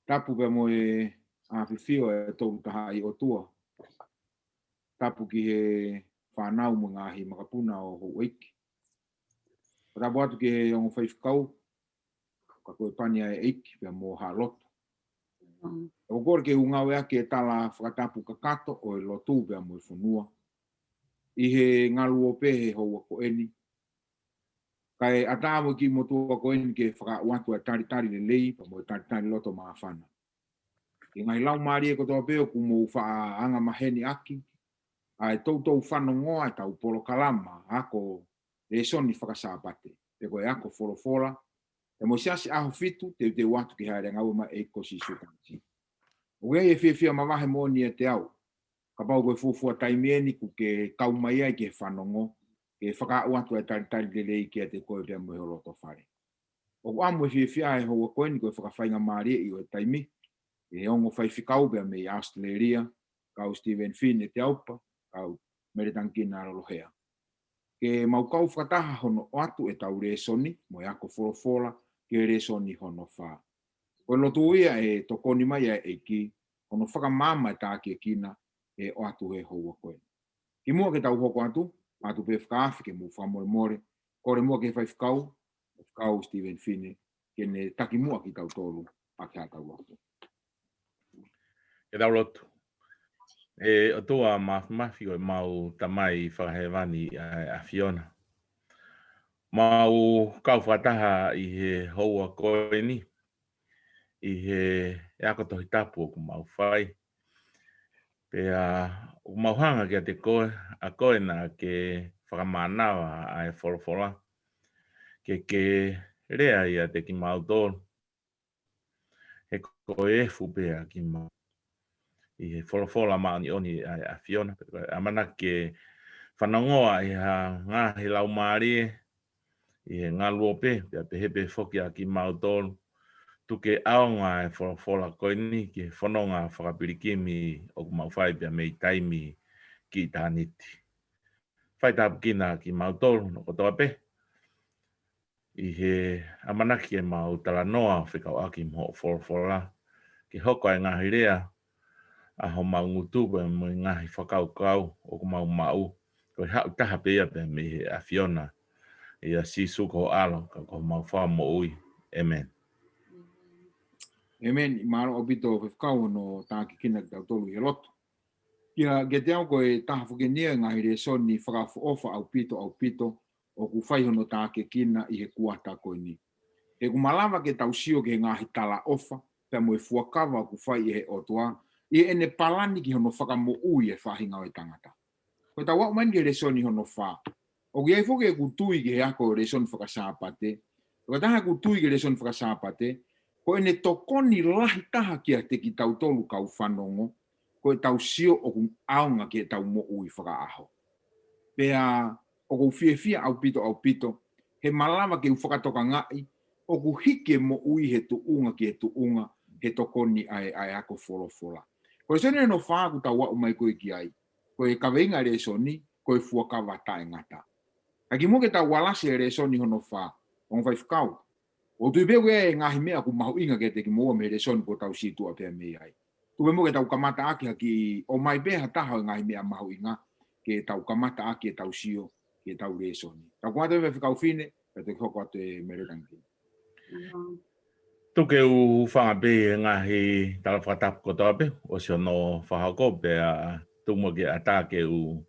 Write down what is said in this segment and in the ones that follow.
tapu pe mo e a fifio e tolu taha I o tua. Tapu ki he whanau mo ngahi makapuna o ho eiki. O tapu atu ki he ongo whaifkau, ka koe pania e eiki pe mo ha loto. O kore ke ungawe ake e tala whakatapu kakato o e lotu pe mo e whanua. I he ngalu o pehe ho ko eni. Kai atamu ki motua ko eni ke whakauatu e tari le lei, pa mo e tari loto maafana. I ngai lau maari e kotoa peo ku mo wha anga maheni aki, ai tautou whanongoa e tau polo kalama, ako e soni whakasāpate, te koe ako wholofola, e mo siasi aho fitu, te watu ki haere ngau ma e kosi sukansi. O e whiawhia mawahe moni e te au, ka pau koe fufua taimieni ku ke kaumai ai ke whanongo, ke whakauatu e tari le lei ki te koe pia mohe loto whare. O amu e whiawhia e hoa koeni koe whakawhainga maari I o e taimi, e ongo whaiwhikau pia me Australia, kau Stephen Finn e te aupa, kau Meretangina Arolohea. Ke maukau whakataha hono atu e tau resoni, mo e ako wholofola, ke resoni hono wha. Koe lotu ia e tokoni mai e ki, hono whakamama e tāki e kina, e o atu he hoa koe. Ki mua ke tau hoko atu pe whakaafi ke mu whamore more, kore mua ke whaiwhikau, kau Stephen Finn, ke ne taki mua ki tau tolu, a kia tau atu. E tau lotu. E o toa mafi o mau tamai whakahewani a Fiona. Mau kau whataha I he hoa koeni, I he ako tohi tapu o ku mau whai. Pea o mau hanga kia te koe, a koe na ke whakamanawa a e wholofola. Ke rea ia te ki mau tōru. He koe e fupea ki mau. I he wholofola maani oni a Fiona. Amana ke whanongoa I ha ngahi lau maari I he ngā luope. Pea pehepe whoki a ki mau tōru. Tuke aonga e wholofola koini ki whanonga whakapirikimi o ku mau whai pia mei taimi ki tāniti. Whai tāpu kina ki mau tōru no kotoa pe. I he amanaki e mau talanoa whikau aki mo wholofola. Ki hoko e ngahi rea. A ho mau ngutupe mo ngahi whakaukau o ku mau. Ko hau taha pia pe me a Fiona. I a sisuko alo ka ko mau wha mo ui. Amen. Amen. I maro obito whiwhikau no tāki kina ki tau tolu I loto. Kia ge te au koe taha whukenia ngahi re soni whakafu ofa au pito o ku whai hono tāke kina I he kuata koe ni. E ku malawa ke tau sio ke ngahi tala ofa, pia mo e fuakawa ku whai I he otoa, I ene palani ki hono whakamo ui e whahinga o e tangata. Koe tau wau mani ke re soni hono wha. O ki ei whuke ku tui ki he ako re soni whakasāpate. Koe taha ku tui ki re soni whakasāpate, ko ene tokoni lahi taha kia te ki tau tolu kau whanongo, ko e tau sio o ku aunga ki e tau mo ui whakaaho. Pea o ku whiawhia au pito, he malawa ke u whakatoka ngai, o ku hike mo ui he tuunga ki he tuunga, he tokoni ai ako wholofola. Ko e sene no whaaku tau wau mai koe ki ai, ko e kaweinga re soni, ko e fuakawa tae ngata. Aki mo ke tau walasi re soni hono wha, on whai whakau. O tui peo e ngahi mea ku mahu inga ke te ki mua me re soni ko tau situa pia me ai. Tu mo ke tau kamata aki haki o mai beha taha ngahi mea mahu inga ke tau kamata aki e tau sio ke tau re soni. Tau kumata me whikau whine, pe te hoko atu e Meretangina. Tuke u whangabe ngahi tala whakatapu kotoa pe, o sio no whahako pe a tumo ke atake u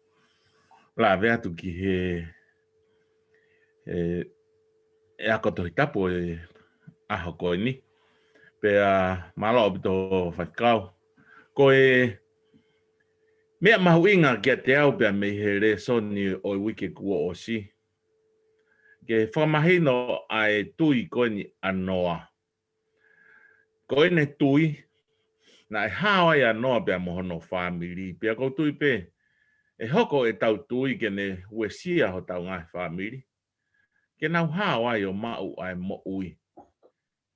la vea tu ki e ako tohi tapu e aho koe ni. Pe a malo obito whakau. Koe mea mahu inga kia te au pe a me he re soni o i wike kua o si. Ke whamahino ai tui koe ni anoa. Koe ne tui, na e hawa ia noa pe a mohono whamiri. Pe a kou tui pe, e hoko e tau tui ke ne uesia ho tau ngai whamiri. Ke nau hawa i o mau ai mo ui.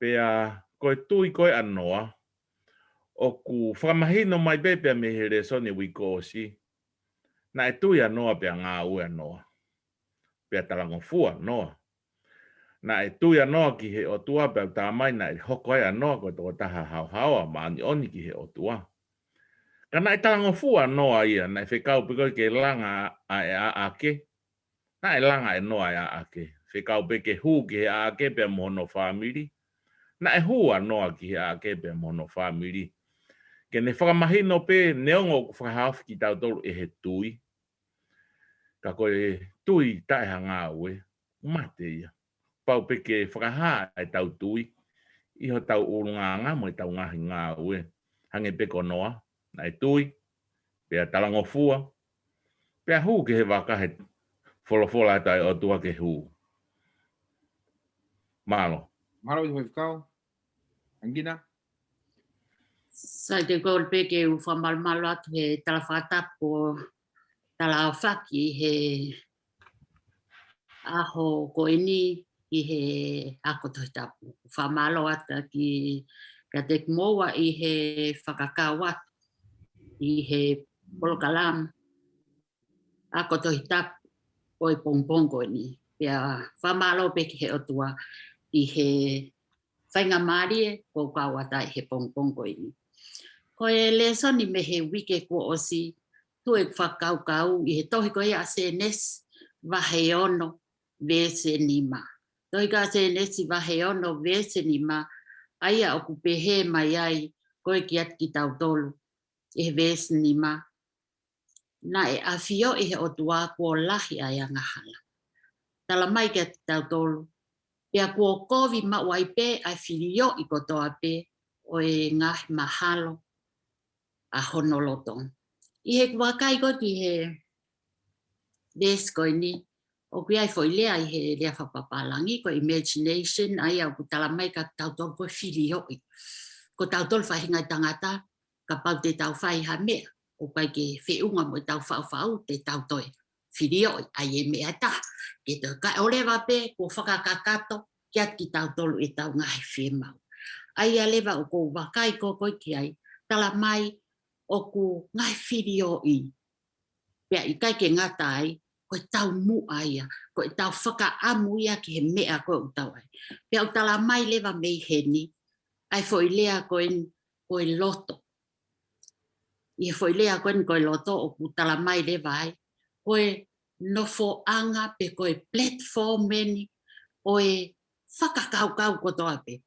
Pe a koe tui koe anoa, o ku whamahino mai pe a mehere soni wiko o si. Na e tui anoa pe a ngā ue anoa. Pe a talango fua noa. Na e tui anoa ki he o tua pe ta mai na e hoko ai anoa ko to taha hau ma ni oni ki he o tua. Kana e tango fu anoa ia na e whekau piko ke langa a ke. Na e langa e noa a ke. Whekau pe ke hu ki he a ke pe mono family. Na e hu anoa ki he a ke pe mono family. Ke ne whakamahino pe neongo whakahawhi ki tau tolu e he tui. Ka koe tui tae hanga ue. Mate ia. Pau peke whakaha e tau tui. Iho tau urunganga mo e tau ngahi ngā ue. Hange peko noa. Na e tui. Pea talango fua. Pea hu ke he wakahe wholofola tai o tua ke hu. Malo. Malo i whakau. Angina. Sai te golpe ke u whamalmalo atu he talawhatapo tala whaki he aho koini i he akotohi tapu. Whamalo ata ki ka te moa i he whakakawat i he polokalam akotohi tapu o i pongpongo ni. Pea whamalo pe ki he otua i he whainga marie ko kawata i he pongpongo ni. Ko e le soni me he wike ko osi tu e whakaukau i he tohi ko e a CNS wahe ono vese nima. Tohi ka CNS wahe ono vese nima aia o kupehe mai ai ko e ki atki tau tolu e vese nima. Na e awhio i he otua ko lahi ai angahala. Tala mai ki atki tau tolu. Pea ko kovi ma waipe ai whirio i kotoa pe o e ngahi mahalo a honolotong. I he wakai ko ki he desko ni o ki ai foi lea i he lea whapapalangi ko imagination ai au kutala mai ka tautol ko whirio i. Ko tautol whahingai tangata ka pau te tau whai ha mea o kai ke whiunga mo tau whau te tautoi. Whirio i ai e mea ta. Ke te kai olewa pe ko whakakakato kia ki tautolu e tau ngai whemau. Ai a lewa o ko wakai ko ki ai tala mai o ku ngai whirio i. Pea i kai ke ngata ai, ko e tau mu aia, ko e tau whakaamu ia ki he mea ko e tau ai. Pea o tala mai lewa mei he ni, ai fo i lea ko e loto. I fo i lea ko e loto o ku tala mai lewa ai, ko e nofo anga pe ko e platform meni, o e whakakaukau ko toa pe.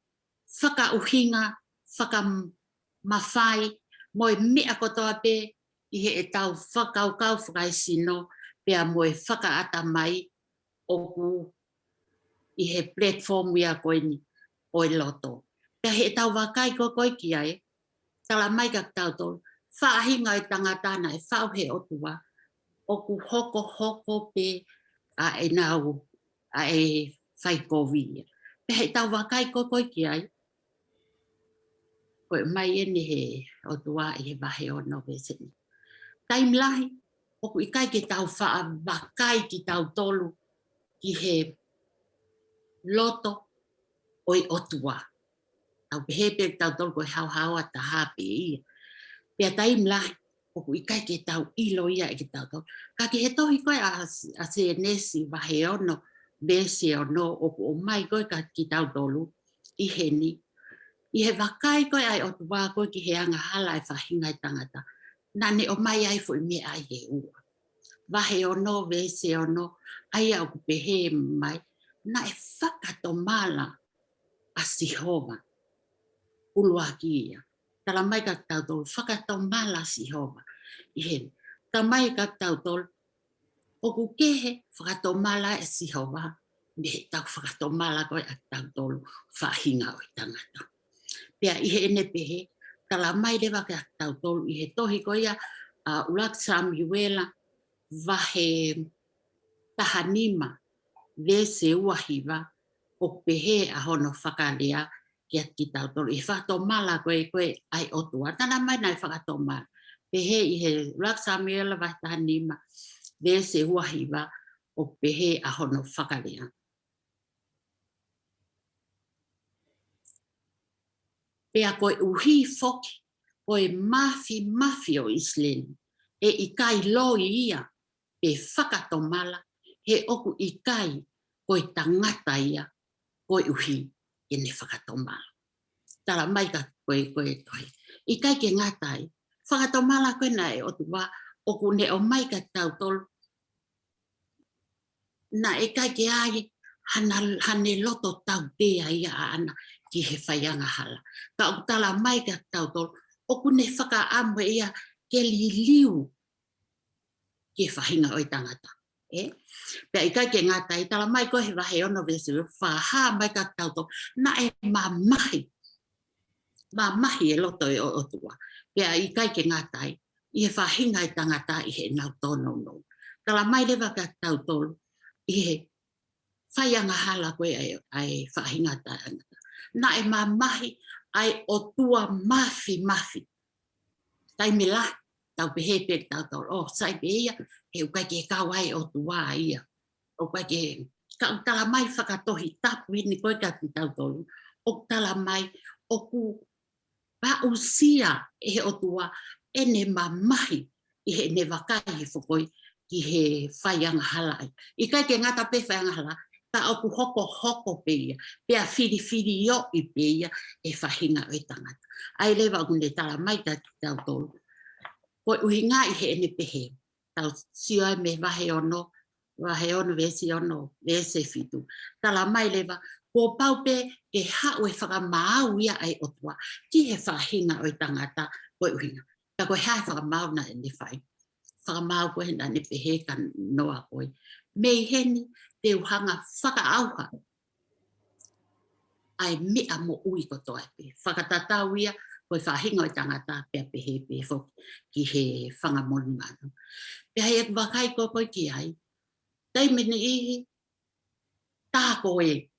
Whakauhinga, whakamawhai, mo e mea kotoa pe i he e tau whakaukau whakaisino pea mo e whakaata mai o ku i he platform ia koe ni o e loto. Pea he tau wakai ko koe ki ai, tala mai ka tau tolu, whaahinga e tangatana e whau he otua, o ku hoko pe a e nau, a e whaikovia. Pea he tau wakai ko koe ki ai, ko mai ene he o tua i he wahe o no veseni. Taim lahi, o ku ikai ke tau wha wakai ki tau tolu ki he loto o i o tua. Tau pehepe tau tolu ko e hau a tahape ia. Pea taim lahi, o ku ikai ke tau ilo ia e ke tau tolu. Ka ki he tohi koe a CNS wahe o no vese o no o ku o mai koe ka ki tau tolu i he ni. I he wakai koe ai o tua koe ki he anga hala e whahingai tangata. Nane o mai ai fo i mea ai he ua. Wahe o no, vese o no, ai au kupehe mai. Na e whakato mala a Sihova. Ulua ki ia. Tala mai ka tau tolu, whakato mala a Sihova. I he, ta mai ka tau tolu, o ku kehe whakato mala a Sihova. Me he tau whakato mala koe a tau tolu, whahinga o i tangata. Pea i he ene pehe, tala mai lewa ka tau tolu, i he tohi koia, Ulak Samuela, wahe tahanima, vese uahiwa, o pehe a hono whakalea, kia ki tau tolu. I whakato mala koe ai otua. Tana mai nai whakato mala. Pehe i he Ulak Samuela, wahe tahanima, vese uahiwa, o pehe a hono whakalea. Pea koe uhi foki, koe mafi o Isleni, e ikai loi ia, pe whakato mala, he oku ikai koe tangata ia, koe uhi e ne whakatomala. Tala mai ka koe toi. I kai ke ngatai, whakatomala koe nai o tu wā, o ku ne o mai ka tau tolu. Na e kai ke ai, hane loto tau te ai a ana ki he whaianga hala. Ka o tala mai ka tau tolu, o ku ne whaka amwe ia ke li liu ki whahinga o i tangata. Pea i kai ke ngatai, tala mai koe he wahe ono vesu, whaha mai ka tau tolu, na e mamahi. Mamahi e loto e o tua. Pea i kai ke ngatai, i he whahinga i tangata i he nau tono no. Tala mai lewa ka tau tolu, i he whaianga hala koe ai whahinga tangata. Na e mamahi ai o tua mafi. Tai me la, tau pehe pe tau tolu. Oh, sai pe ia, he ukai ke kawai o tua ia. O kai ke, ka tala mai whakatohi tapu ini koe ka tau tolu. O tala mai, o ku pa usia e o tua ene mamahi i he ne wakai he whakoi ki he whaianga hala ai. I kai ke ngata pe whaianga hala, ka oku hoko peia, pea whiri o i peia e whahinga o i tangata. Ai lewa unde tala mai ka tau tolu. Koe uhi ngā i he ene pehe, tau sioi me wahe ono vesi ono, vese fitu. Tala mai lewa, ko paupe e hao e whakamau ia ai o tua, ki he whahinga o i tangata koe uhinga. Ta koe hae whakamau na e ne whai. Whakamau koe na ne pehe ka noa koe. Mei heni te uhanga whakaauha. Ai mea mo ui ko toa pe. Whakatatau ia koe whahinga o i tangata pea pehe pe fok ki he whangamoni manu. Pea he wakai koe ki ai. Tei mene ihi, tā koe.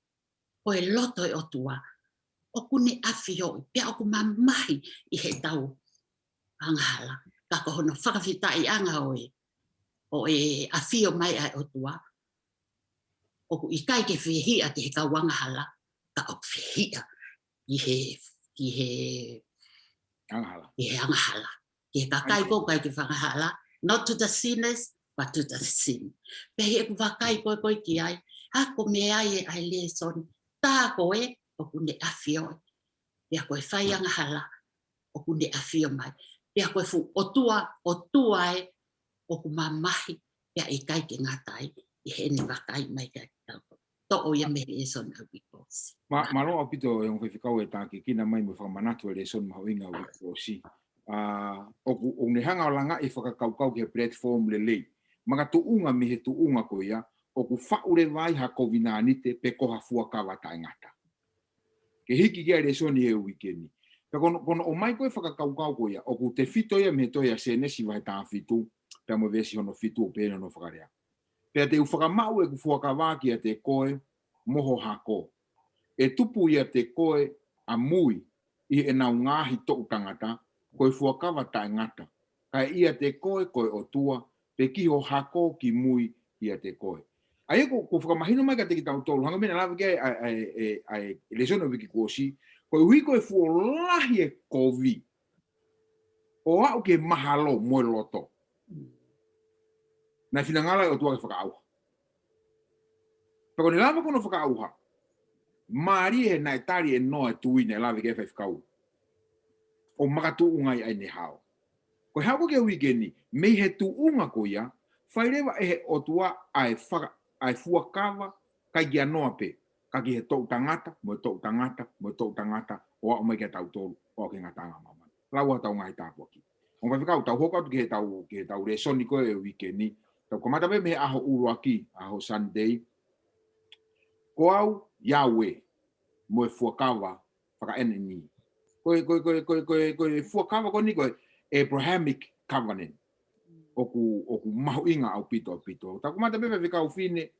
Koe loto e o tua, o kune awhio, pia o ku mamahi i he tau anghala. Ka kohono whakawhita i anga o e awhio mai ai o tua. O ku i kai ke whihia ki he kau anghala, ka o whihia i he Anghala. I he anghala. Ki he kakai ko kai ki whangahala, not to the sinners, but to the sin. Pea he ku wakai koe ki ai, hako me ai e ai le son, tā koe o kune awhio. Pea koe whaianga hala o kune awhio mai. Pea koe fu o tua e o ku mamahi. Pea i kai ke ngatai i he ne wakai mai kai tau. To o ia mehe e son au wikosi. Ma roa pito e ngoi whikau e tāki kina mai mo whakamanatu e le son mahawinga o wikosi. O ne hanga o langa i whakakaukau ki he platform le lei. Maka tuunga me he tuunga ko ia, o ku whaure vai ha kovinanite pe koha fuakawa tai ngata. Ke hiki kia le soni he wikeni. Pe kono o mai koe whakakaukau ko ia, o ku te fito ia me toia se nesi vai tā fitu, pe mo vesi hono fitu o pēna no whakarea. Pe te whakamau e ku fuakawa ki a te koe moho hako. E tupu ia te koe a mui i e nau ngahi toku tangata, koe fuakawa tai ngata. Kai ia te koe o tua, pe ki ho hako ki mui ia te koe. Ai ko whakamahino mai ka te ki tau tolu, hanga mena lawa kia ai lesono wiki kuosi, koe hui koe fuolahi e kovi. O au ke mahalo moe loto. Na finangala o tua ke whakaauha. Pako ni lawa kono whakaauha, maari he nai tari e noa tuine lawa kia whakau. O makatu ungai ai ne hao. Koe hako kia wikeni, mei he tu unga ko ia, whairewa e he o tua ai fuakawa kai kia noa pe. Kaki he tau tangata, mo tau tangata, o au mai kia tau tolu, o ke ngatanga mama. Laua tau ngai tāpua ki. O kai whikau, tau hokau ki he tau resoni koe e wikeni, tau komata me he aho uruaki, aho Sunday, ko au Yahweh, mo e fuakawa, whaka ene ni. Koe fuakawa ko ni koe Abrahamic Covenant. Oku mahu inga au pito. Ta kumata pepe whikau whine,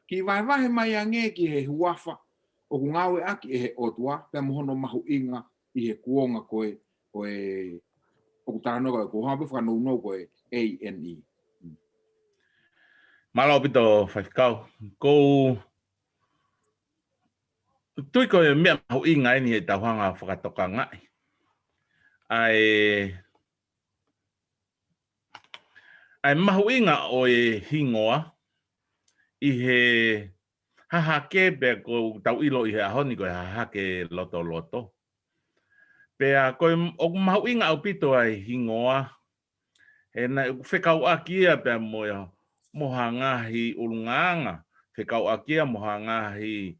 ki vai mai ange ki he huafa, oku ngawe aki e he otua, pia mohono mahu inga i he kuonga koe, oku taranoa koe, ko hape whanau koe A-N-E. Malo pito whikau, ko tui koe mea mahu inga ni he tauhanga whakatoka ngai. Ai mahu inga o e hingoa i he hahake pe ko tau ilo I honi ko hahake loto. Pea ko o mau inga au pito ai hingoa. E na whekau akia pe mohangahi ulunganga. Whekau akia mohangahi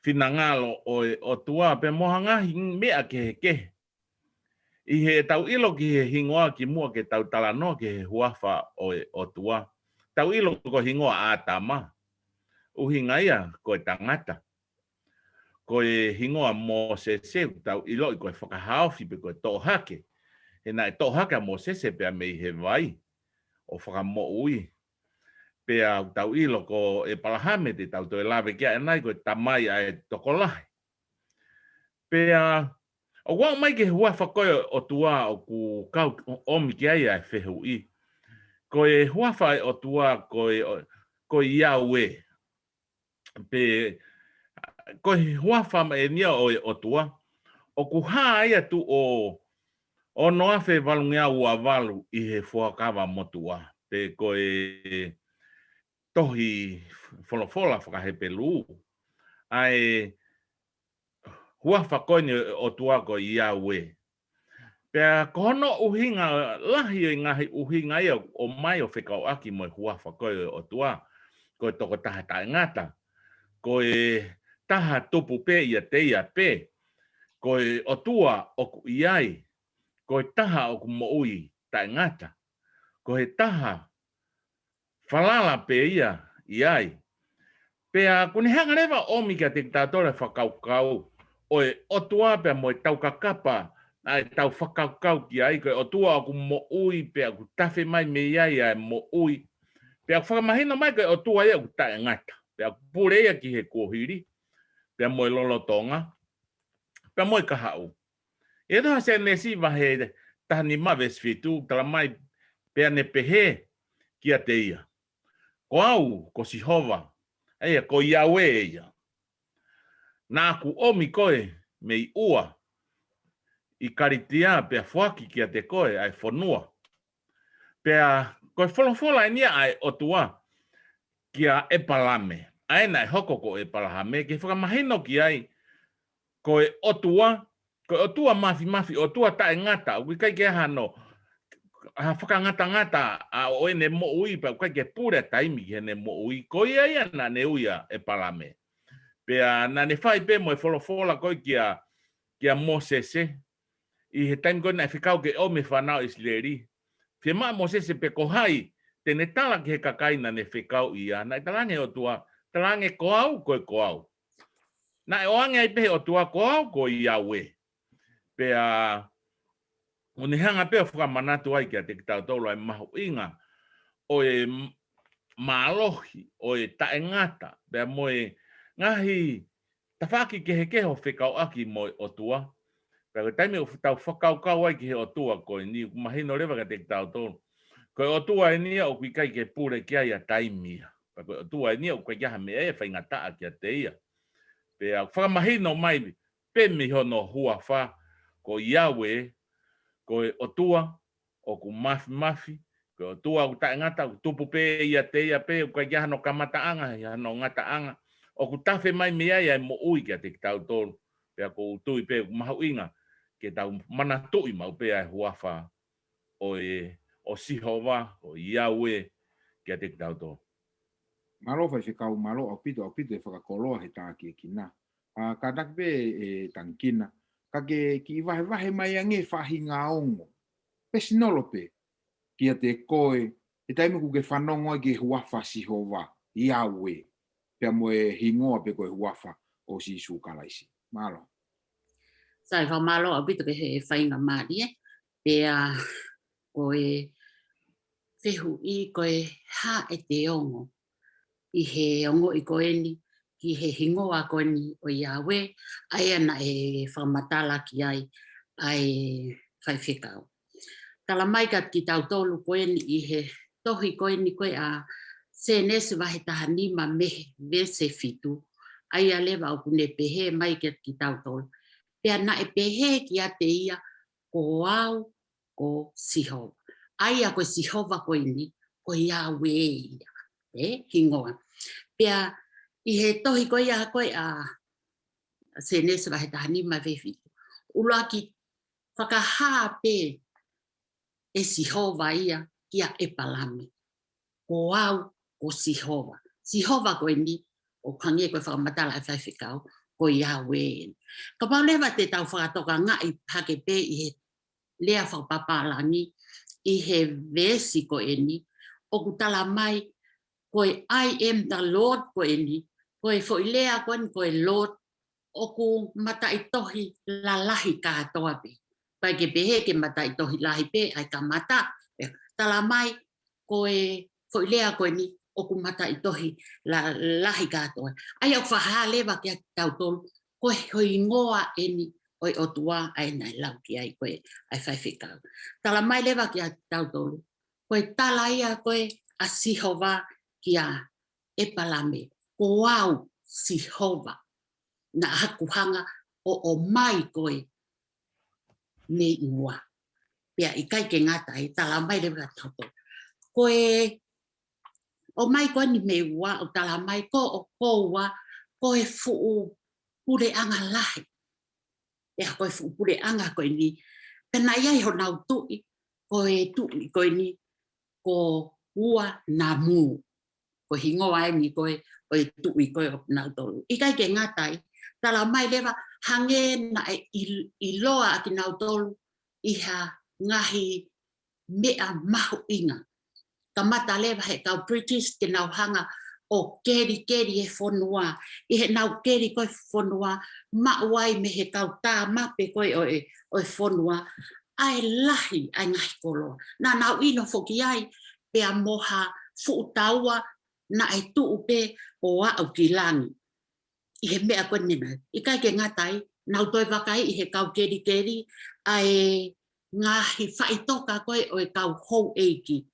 finangalo o tua pe mohangahi mea ke. I he tau ilo ki he hingoa ki mua ke tau talano ki he huafa o tua. Tau ilo ko hingoa atama. Uhingaia ko tangata. Ko hingoa mo se tau ilo ko whakahauwhi pe ko tohake. He nai tohake mo se pe me he vai. O whakamo ui. Pe tau ilo ko palahame te tau to lawe kia nai ko tamai ai tokolahi. Pe o wau mai ke huafa koe o tua o ku kau omi ki ai ai whehu I. Ko huafa o tua ko Yahweh. Pe ko huafa e nia o tua. O ku haia tu o noa fe valungia ua valu I he fuakawa motua. Pe ko tohi folofola whakahe pelu. Ai huafa koe ni o tua ko Yahweh. Pea kono uhinga lahi o ngahi uhinga ia o mai o whekau aki mo huafa koe o tua. Koe toko taha taingata. Koe taha tupu pe ia te ia pe. Koe o tua o ku iai. Koe taha o ku moui taingata. Koe taha falala pe ia iai. Pea kuni hanga rewa omi kia te tātore whakaukau. Oe o tua pe mo tau kakapa. Ai tau whakaukau ki ai koe o tua o ku moui pe ku tawhi mai me iai ai moui. Pea whakamahina mai koe o tua ia ku taingata. Pea purea ki he kuohiri. Pea moe lolotonga. Pea moe kahau. E toha se nesi wahe tahani mawes fitu. Tala mai pea ne pehe kia te ia. Ko au, ko Sihova. Eia, ko Yahweh ia. Nā ku omi koe me I ua. I karitia pea fuaki kia te koe ai whanua. Pea koe wholofola nia ai o tua. Kia epalame. Aina e hoko ko epalame. Ke whakamahino ki ai. Koe otua. Koe otua mafi otua tae ngata. Ui kai ke hano. Ha whakangata a o ene mo ui. Pa kai ke pure taimi he ne mo ui. Ko ia na ne uia epalame. Pea na ne whai pe mo e wholofola koe kia Mosese. I he taimi koe na e whikau ke o me whanau Isleri. Whia maa Mosese pe ko hai. Tene tala ki he kakaina ne whikau ia. Na i talange o tua. Talange ko au koe ko au. Na e oange ai pe o tua ko au ko Yahweh. Pea Uni hanga peo whakamanatu ai kia te kitau tolo ai mahu inga. O e maalohi, o e taengata. Pea moe ngahi tawhaki ke he keho whekau aki moe o tua. Pea koe taimi o tau whakaukau ai ki he o tua koe ni. Mahino rewa ka te kitau tolo. Koe o tua e nia o kui kai ke pure kia ia taimia. Pea koe o tua e nia o koe kiaha me e whaingataa kia te ia. Pea whakamahino mai pe mihono hua wha ko Yahweh. Koe o tua, o ku mafi, koe o tua o taengata, o tupu pe ia te ia pe, o kai kia no kamataanga, ia no ngataanga, o ku tawhi mai mea ia mo ui kia te kitau tolu, pea ko utui pe, mahu inga, ke tau mana tui mau pe ai huafa, o Sihova, o Yahweh, kia te kitau tolu. Malo fai whikau malo au pito e whakakoloa he tā ki kina. Ka tak pe e tangkina. Ka ki wahe mai ange whahi ngā ongo. Pesinolo pe, kia te koe, e taime ku ke whanongo ke huafa Sihova, Yahweh, pia moe hingoa pe koe huafa o si sukalaisi. Malo. Sai wha malo a pito ke he whainga maari pia koe whihu I koe ha e te ongo. I he ongo I koe ni, ki he hingoa koe ni o Yahweh, ai ana e whamatala ki ai whaiwhikau. Tala mai ka ki tau tolu koe ni I he tohi koe ni koe a se nese wahe taha nima mehe vese fitu. Ai a lewa o kune pehe mai ki tau tolu. Pea na e pehe ki a te ia ko au ko Sihova. Ai a koe Sihova koe ni ko Yahweh ia. Hingoa. Pea I he tohi koe a koe a sene se wahe tahani mai wewhitu. Ula ki whakahaa pe e sihova ia kia e palami. Ko au o sihova. Sihova koe ni o kangie koe whakamatala e whaiwhikau ko ia ween. Ka pau lewa te tau whakatoka ngā i hake pe I he lea whakapapalangi I he vesi koe ni o kutala mai koe I am the Lord koe ni koe foilea koe ni koe Lord o ku matai tohi la lahi katoa pe. Pai ke pehe ke matai tohi lahi pe ai ka mata. Tala mai koe foilea koe ni o ku matai tohi la lahi katoa. Ai au whaha lewa kia tautolu koe hoi ngoa e ni oi o tua ai nai lau ki ai koe ai whaiwhikau. Tala mai lewa kia tautolu koe tala ia koe a sihova kia e palame. Ko au sihova. Na hakuhanga o mai koe me inua. Pea I kai ke ngata I tala mai lewa tauto. Koe o mai koe ni me ua o tala mai ko o koua koe fuu pure anga lahi. Pea koe fuu pure anga koe ni. Pena iai ho nau tui koe ni ko ua na mu. Ko hingoa e ni koe o tui koe o nau tolu. I kai ke ngata I tala mai lewa hange na I loa aki nau tolu iha ngahi mea mahu inga. Ka mata lewa he kau British ke nau hanga o keri e whonua. I he nau keri koe whonua mauai me he kau tā mape koe o whonua. Ai lahi ai ngahi koloa. Na nau ino whoki ai pea moha fuutaua na ai tuu pe o au ki langi. I he mea koe nena. I kai ke ngatai, nau toi wakai I he kau keri ai ngahi whaitoka koe o kau hou eiki.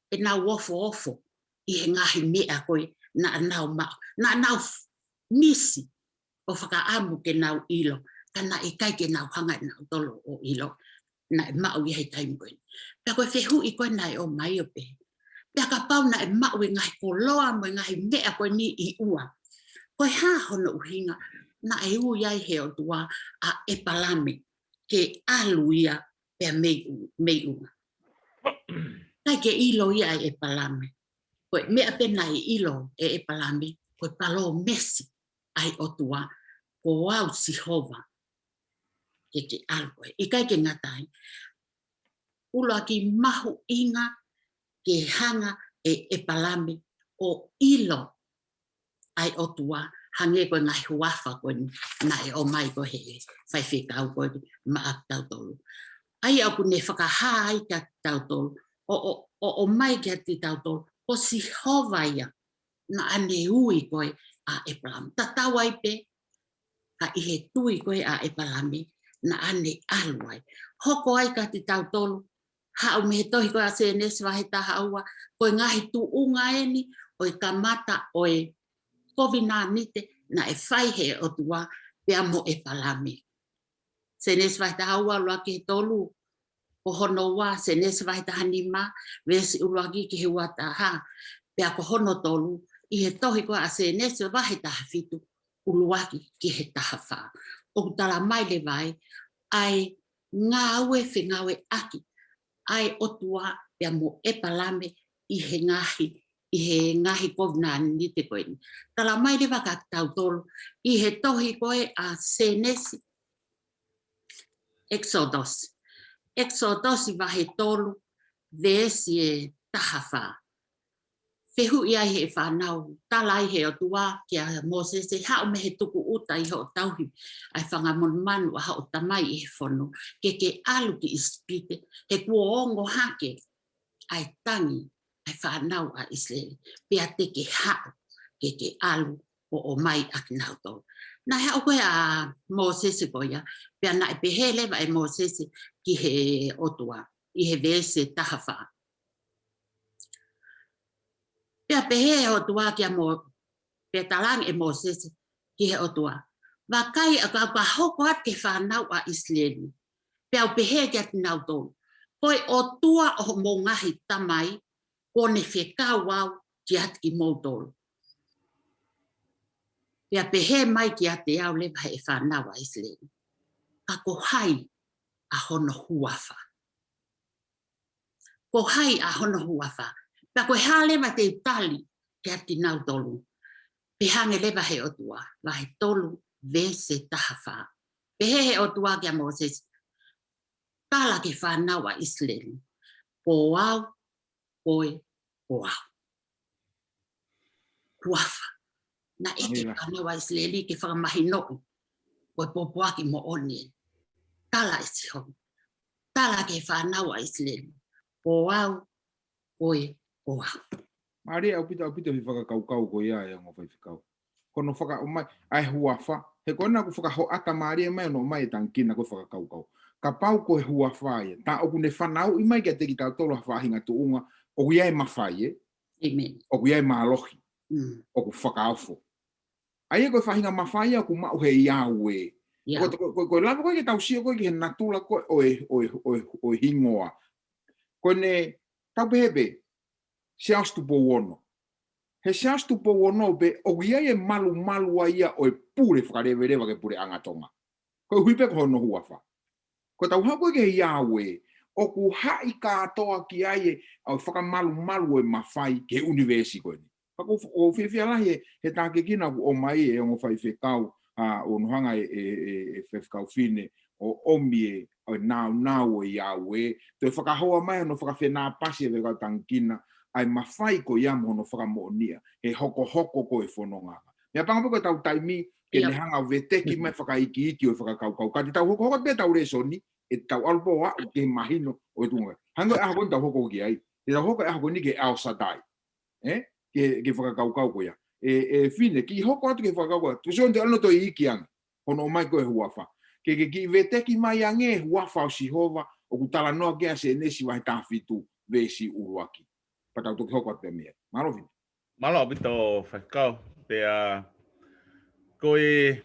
E nau ofo. I he ngahi mea koe na nau mau. Na nau misi o whakaamu ke nau ilo. Kana I kai ke nau hanga nau tolo o ilo. Na e mau I he taim koe. Pea koe whehu I koe nai o mai o pe. Pea ka pau na e mau I ngahi koloa mo ngahi mea koe ni I ua. Koe ha hono uhinga na e ui ai he o tua a e palame ke alu ia pea mei unga. Kai ke ilo ia e palame. Koe mea pena I ilo e palame koe palo mesi ai o tua ko au sihova ke alu koe. I kai ke ngatai ulo ki mahu inga ke hanga e palame o ilo ai o tua hange koe ngai huafa koe na e o mai koe he whaiwhikau koe ma a tautolu. Ai au kune whakaha ai ka tautolu o mai kia ti tautolu o sihova ia na ane ui koe a e palame. Tatau ai pe ka I he tui koe a e palame na ane aluai. Hoko ai ka ti tautolu hau me he tohi koe a CNS wahe taha aua koe ngahi tu unga eni o I kamata o e kovina nite na e whai he o tua pea mo e palame. CNS wahe taha aua lua ki he tolu ko hono wa CNS wahe taha nima vesi uruagi ki he wataha pea ko hono tolu I he tohi koe a CNS wahe taha fitu uruagi ki he taha wha. O tala mai le vai ai ngā ue whengawe aki ai o tua pea mo e palame I he ngahi kovina ni te koe ni. Tala mai lewa ka tautolu I he tohi koe a CNS Exodus. Exodus I wahe tolu vesi e tahawha. Whehu ia he whanau, tala I he o tua kia Moses e hao me he tuku uta I ho tauhi ai whangamon manu a hao tamai I he whono. Ke alu ki ispite, he kuongo hake ai tangi ai whanau a Israel. Pea te ke hao ke alu o mai aki nau tolu. Na hao koe a Moses koe ia, pea na e pehe lewa e Moses ki he otua, I he vese tahawha. Pea pehe otua kia pea talang e Moses ki he otua. Wakai a ka hoko at ke whanau a Israel. Pea pehe kia tinau tolu. Koe otua o mo ngahi tamai, kone whekau au ki at ki mo tolu. Pea pehe mai ki a te au le vahe whanawa Israel. Ka ko hai a hono huafa. Ko hai a hono huafa. Pea ko hea lewa te utali ki a te nau tolu. Pe hange lewa he otua. Vahe tolu vese tahafa. Pehe he otua ki a Moses. Tala ke whanawa Israel. Po au, koe, po au. Huafa. Na eke whanawa Israeli ke whakamahi noku. Koe popoaki mo oni. Tala isi hon. Tala ke whanawa Israeli. Po au, koe, po au. Maria au pita mi whakakaukau ko ia e ngō whaiwhikau. Kono whaka o mai, ai huafa. He kona ku whakaho ata Maria mai no mai tangkina ko whakakaukau. Ka pau ko he huafa ia. Ta oku ne whanau i mai kia te ki tau tolo hawhahinga tuunga. Oku iai mawhai e. Amen. Oku iai maalohi. Oku whakaofo. Ai e koe whahinga mawhai aku mau he Yahweh. Koe lava koe ke tau sia koe ki he natula koe o hingoa. Koe ne tau pehebe. Seas tu po wono. He seas tu po wono be o ia e malu ia o e pure whakarewerewa ke pure angatonga. Ko huipe ko hono huafa. Ko tau hako ke Yahweh o ku hai katoa ki ai au whakamalu e mawhai ke universi koe ni. Pako o whiwhia lahi he tāke kina o mai e o whai whekau o nuhanga e whekau whine o omie o nau o Yahweh. Te whakahoa mai no whakawhenā pasi e whekau tangkina. Ai mawhai ko ia mono whakamonia, he hoko ko e whanonganga. Mea pangapoko tau taimi, ke ne hanga veteki mai whakaiki o whakakaukau. Ka te tau hoko te tau resoni, e tau alpo wa ke mahino o tunga. Hanga e hako tau hoko ki ai. Te tau hoko e hako ni ke El Shaddai. Ke whakakaukau ko ia. E fine, ki hoko atu ke whakakaukau. Tu son te ano to i iki anga. Hono mai ko e huafa. Ke ki veteki mai ange huafa o Sihova, o kutala noa kea se nesi wahi tāwhitu vesi uruaki. Patau tu hoko te mea. Malo vin. Malo bito whakau. Pea koe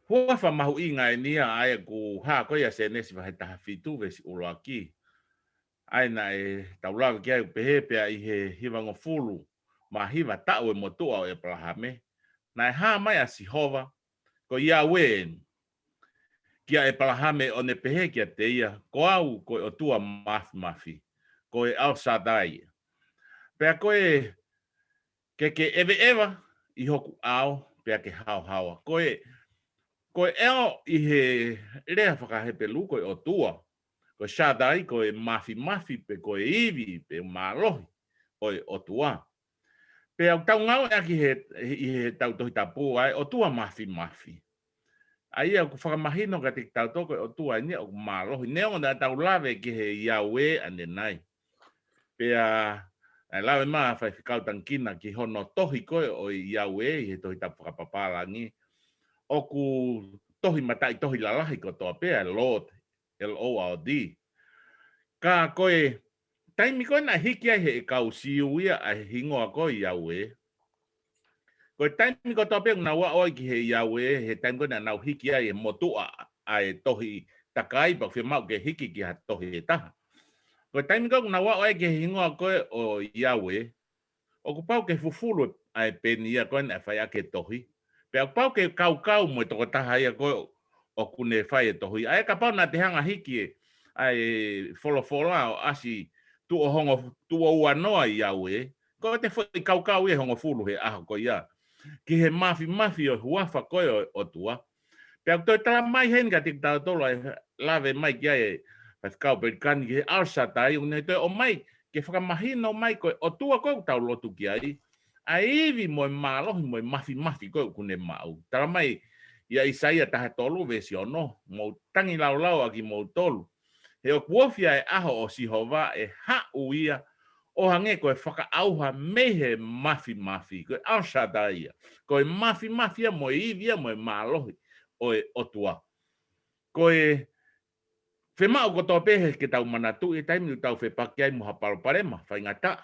huafa mahu inga e nia ai ku haa koe a se nesi wahe taha whitu vesi uloaki. Ai na e taulawe ki ai pehe pea i he hiwango fulu ma hiwa tau e motua o e palahame. Na e haa mai a Sihova ko Yahweh kia e palahame o ne pehe kia te ia ko au koe o tua mafi. Koe El Shaddai. Pea koe ke ewa i hoku au pea ke hau. Koe eo i he rea whakahepe lu koe o tua. Koe Shaddai, koe mafi pe koe iwi pe malohi koe o tua. Pea tau ngau aki i he tau tohi tapu ai o tua mafi. Ai au ku whakamahino ka te tau toko o tua ni o malohi. Neo na tau lawe ki he Yahweh ane nai. Pea ai lawe maa whai whikau tangkina ki hono tohi koe o Yahweh i he tohi tapu whakapapalangi. O ku tohi matai tohi lalahi ko toa pea Lord, L-O-R-D. Ka koe, taimi koe na hiki ai he kau siu ia ai hingoa koe Yahweh. Koe taimi ko toa pea na wa oi ki he Yahweh, he taimi koe na nau hiki ai he motua ai tohi takai pa whimau ke hiki ki ha tohi he taha. Koe taimi koe na wa oi ki he hingoa koe o Yahweh. O ku pau ke fufulu ai penia koe na whai ake tohi. Pea pau ke kau mo toko taha ia koe o kune whai e tohi. Ai ka pau na te hanga hiki e ai wholofola o asi tu o hongo tu o uanoa i Yahweh. Koe te whai kau e hongo fulu he aho koe ia. Ki he mafi o huafa koe o tua. Pea toi tala mai hen ka tik tau tolo ai lave mai ki ai kau perikani ki he El Shaddai. O mai ke whakamahino mai koe o tua koe tau lotu ki ai. Ai iwi mo malohi mo mafi koe kune mau. Tala mai ia Isaia taha tolu vesi ono. Mo tangi lau aki mo tolu. He o kuofia e aho o Sihova e hau ia. O hange koe whakaauha mehe mafi. Koe El Shaddai. Koe mafi ia mo iwi ia mo malohi o tua. Koe whemau ko tō pehe ke tau manatu e taimi tau whepaki ai mo hapalo parema. Whaingata.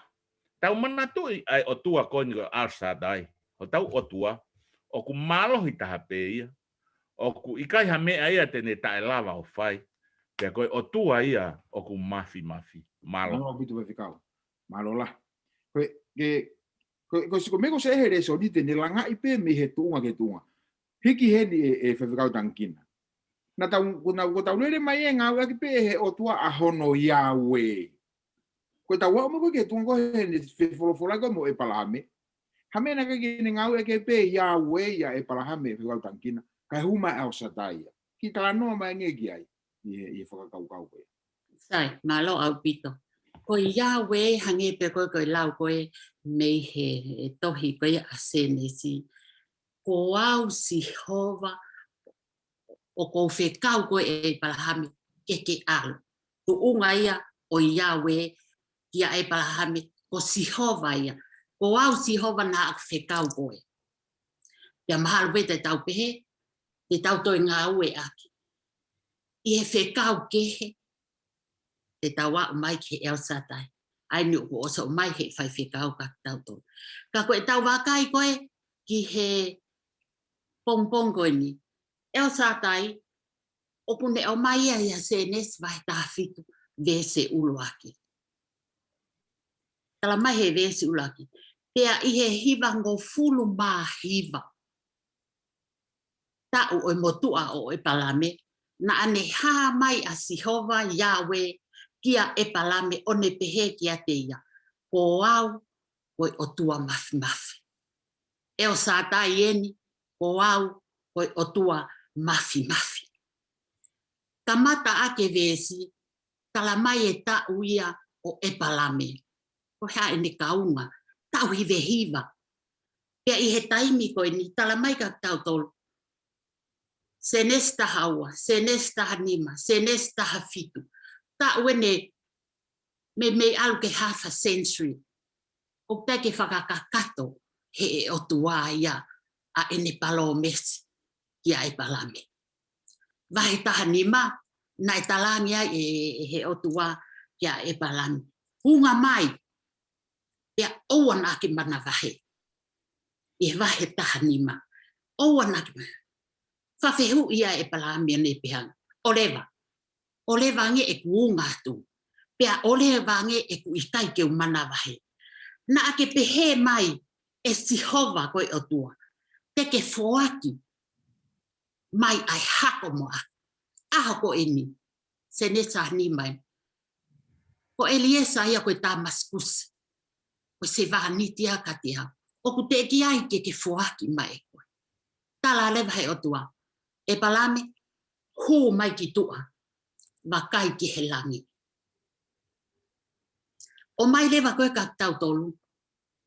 Tau manatu ai o tua koe ko El Shaddai. O tau o tua. O ku malohi taha pe ia. O ku ikai ha mea ia tene tae lava o whai. Pea koe o tua ia o ku mafi. Malo. Malo bitu e whikau. Malo la. Koe Ko me ko se here so ni te ni langa I pe me he tunga ke tunga. Hiki he ni e whewhikau tangkina. Na tau nere mai e ngā ua ki pe he o tua a hono Yahweh. Ko tau wau mo ke tunga ko he ni whewholofola ko mo e palahame. Hame na ke ni ngā ua ke pe Yahweh ya e palahame whewhikau tangkina. Kai huma El Shaddai. Ki tala noa mai nge ki ai. I whakakau kau koe. Sai, malo au pito. Ko Yahweh hange pe koe lau koe mei he tohi koe a senesi. Ko au si hova o ko whekau koe e palahame ke alu. Tu unga ia o Yahweh kia e palahame ko si hova ia. Ko au si hova na ak whekau koe. Ia mahalo pe te tau pehe, te tau toi ngā ue aki. I he whekau kehe, te tawa mai ki El Shaddai. Ai ni ko oso mai he whai whekau ka tau tō. Ka koe tau wakai koe ki he pongpong koe ni. El Shaddai, o kune o mai ia se nes vai tāwhitu vese uluaki. Tala mai he vese uluaki. Pea I he hiva ngo fulu mā hiva. Tau o motua o e palame. Na ane ha mai a Sihova Yahweh kia e palame o ne pehe kia te ia. Ko au koi o tua mafi mafi. El Shaddai eni, ko au koi o tua mafi mafi. Tamata ake vesi, tala mai e tau ia o e palame. Ko hea ene kaunga, tau hive hiva. Pea I he taimi koe ni, tala mai ka tau tolu. Senesta hawa, senesta hanima, senesta hafitu. Ta wene me alu ke half a century. O te ke whakakakato he o tua ia a ene palo mesi kia e palame. Vahe taha nima, na e talangi ai he o tua kia e palame. Hunga mai, pia oan ake mana vahe. I vahe taha nima. Oan ake mana. Whawhehu ia e palame ne pehanga. Olewa nge e kuunga tu. Pea olewa nge e ku ikai ke umana wahe. Na ake pehe mai e Sihova koe o tua. Teke foaki. Mai ai hako moa. Aho ko eni. Senesa ni mai. Ko Eliesa ia koe Damaskus. Ko se vahaniti a katia. O ku te ki ai ke foaki mai koe. Tala lewa he o tua. E palame, hu mai ki tua, wakai ki he langi. O mai lewa koe ka tau tolu,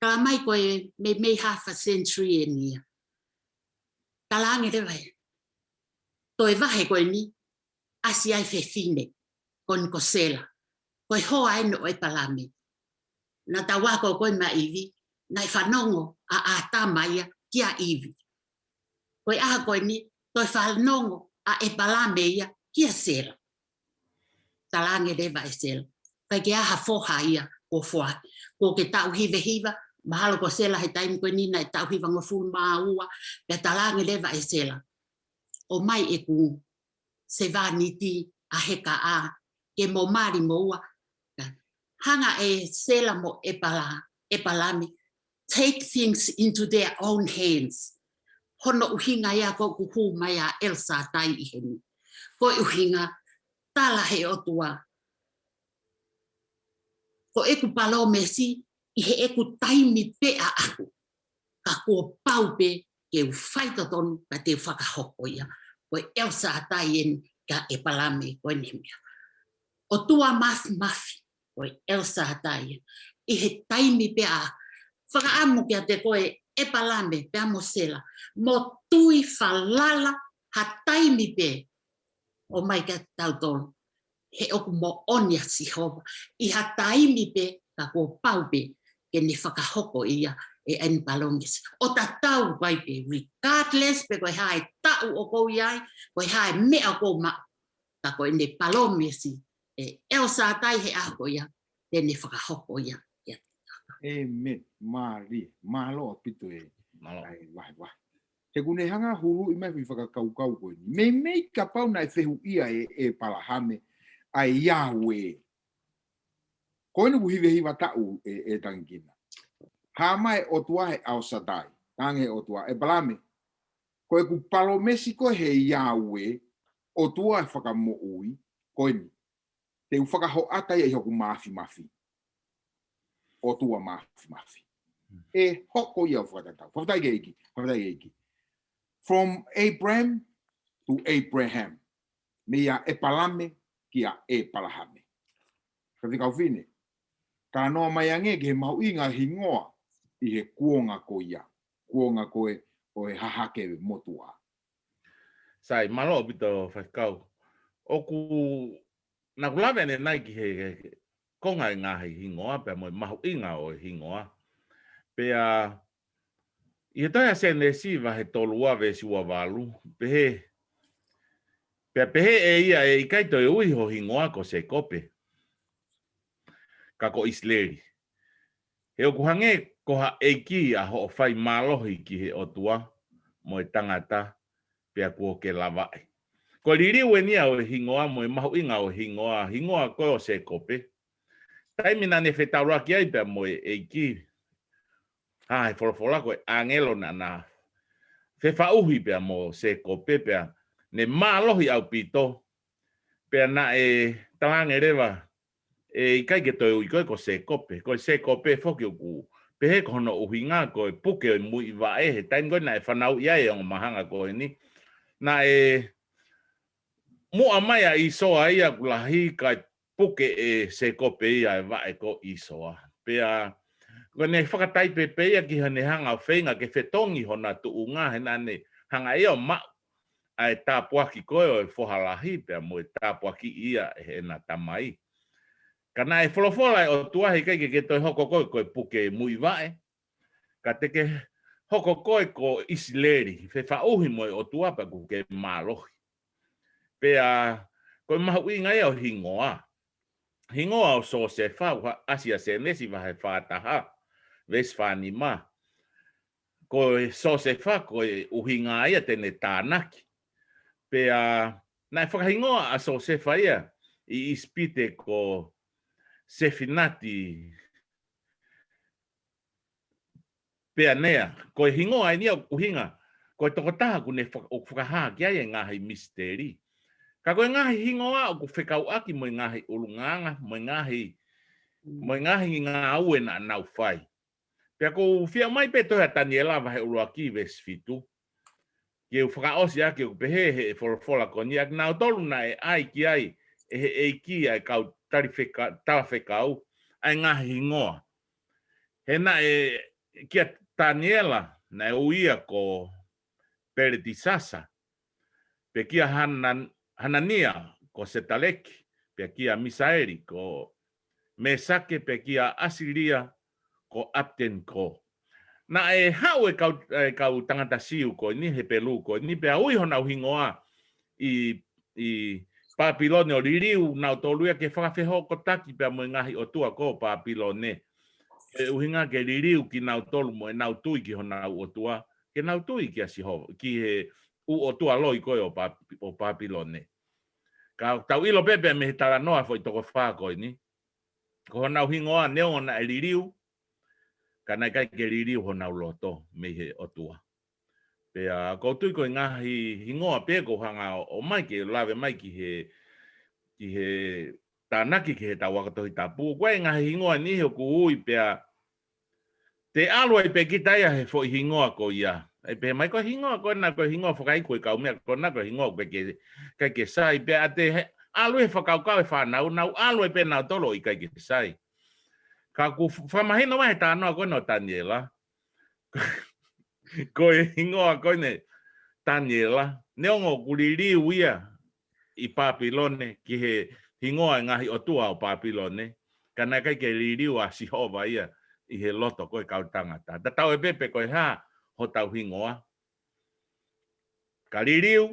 tala mai koe me half a century e nia. Tala ange lewa he. Toi wahe koe ni, asi ai whewhine, kon ko sela. Koe hoa eno o e palame. Na ta wako koe ma iwi, na i whanongo a tamaia kia iwi. Koe aha koe ni, toi whanongo a e palame ia kia sela. Talange lewa e sela. Kai ke aha foha ia o foa. Ko ke tau hive hiva, mahalo ko sela he taimi koe nina e tau hiva ngofulu maa ua, pe talange lewa e sela. O mai e ku se vaniti a heka a, ke mo mari mo ua. Hanga e sela mo e palame. Take things into their own hands. Hono uhinga ia ko kuhu mai a El Shaddai I heni. Ko uhinga tala he o tua. Ko eku palo mesi I he eku taimi pe a aku. Ka kua paupe ke u whaita tonu ka te whakahoko ia. Ko El Shaddai eni ka e palame ko nemia. O tua mafi. Ko El Shaddai I he taimi pe a whakaamu kia te koe e palame pe amosela. Mo tui whalala ha taimi pe. O mai ka tau tolu. He oku mo onia Sihova. I ha taimi pe ka ko paupe ke ne whakahoko ia e en palongis. O ta tau kai pe. Regardless pe koe hae tau o kou iai. Koe hae mea kou ma. Ka koe ne palomisi. E El Shaddai he ako ia. Te ne whakahoko ia. Amen. Mari. Malo pito e. Malo. Ai, wah. He kune hanga hulu I mai whakakau koe ni. Mei ka pau nai whehu ia e palahame ai Yahweh. Koe ni hive hiva tau e tangina. Hama o tua he au sadai. Tange o tua e balame. Koe ku palo Mexico he Yahweh o tua e whakamo ui. Koe ni. Te u whakaho ata i hoku mafi. O tua mafi. E hoko ia o whakatatau. Whakatai geiki. From Abraham to Abraham. Mea e palame kia e palahame. Ka whikau whine. Ka noa mai ange ke he mahu inga hingoa i he kuonga ko ia. Kuonga koe o he hahake motua. Sai, malo bito whakau. Oku, na kulawe ne nai ki he konga i ngahi hingoa, pia mo mahu inga o hingoa. Pia, i he toia se ne siwa he tolua ve siwa walu, pehe e ia e ikaito e ui ho hingoa ko se kope. Ka ko isleri. He oku hange koha eiki a ho whai malohi ki he otua, mo e tangata, pia kua ke lawai. Ko ririu e nia o hingoa mo e mahu inga o hingoa ko o se kope. Taimina ne whetaurua ki ai pia mo e eiki. He wholofola ko e angelo na whewhauhi pia mo se kope pia. Ne malohi au pito. Pia na e talange rewa. E ikai ke toi ui koe ko se kope. Ko se kope whoki uku. Pehe kono uhinga ko e puke o mui wa he. Tain koe na e whanau iai o mahanga ko e ni. Na e mua mai a isoa ia kulahi kai puke e se kope ia e wa e ko isoa. Pia ko ne whakatai pepe ia ki hane hanga whenga ke whetongi hona tu unga he nane hanga ia ma ai tāpuaki koe o e whohalahi pia mo e tāpuaki ia he na tamai. Kana e wholofola o tuahi kai ke toi hoko koe koe puke mui wae. Ka teke hoko koe ko isileri. Whewhauhi mo o tuapa ku ke mālohi. Pea koe mahu inga o hingoa. Hingoa o so se whau asia se nesi wahe whātaha. Ves whanima. Koe so se wha koe uhinga ia tene tānaki. Pea nai whakahingoa a so se wha ia i ispite ko Sefinati pea nea, koe hingoa ai nia uhinga, koe tokotaha kune whakaha kia e ngahi misteri. Ka koe ngahi hingoa o ku whekau aki mo ngahi ulunganga, mo ngahi ngā aue na nau whai. Pea ko whia mai pe toha Daniela wahe uruaki ves fitu. Ke u whakaosi aki o pehe he wholofola ko ni ak nau tolu na e ai ki ai, e he eiki ai kau tawa whekau. Ai ngahi hingoa. He na e kia Daniela na e uia ko Peretisasa. Pe kia Hanania ko Setaleki. Pe kia Misaeli ko Mesake. Pe kia Asiria ko Apten ko. Na e hau e kau tangata siu ko ni he pelu ko ni pe ui hona hingoa i Papilone o ririu nau toluia ke whakawheho ko taki pia mo ngahi o tua ko Papilone. E uhinga ke ririu ki nau tolu mo e nau tui ki hona o tua. Ke nau tui ki asiho, ki he u o tua loi koe o Papilone. Ka tau ilo pepe me he tala noa foi toko wha koe ni. Ko hona uhingoa neo na e ririu. Ka nai kai ke ririu hona uloto me he o tua. Pea ko tui koe ngahi hingoa pe ko hanga o mai ke lawe mai ki he tānaki ki he tawakatohi tapu. Koe ngahi hingoa ni he ku ui pea te alo e pe kitaia he fo hingoa ko ia. E pe mai ko hingoa ko na ko hingoa whakai koe kau mea ko na ko hingoa kai ke sai pea te alo e whakau kau e whanau nau alo e pe nau tolo i kai ke sai. Ka ku whamahino mai tānoa koe no Daniela. Koe hingoa koe ne Daniela. Neongo kuririu ia i Papilone ki he hingoa ngahi o tua o Papilone. Kana kai ke ririu a Sihova ia i he loto koe kau tangata. Ta tau e pepe koe ha ho tau hingoa. Ka ririu.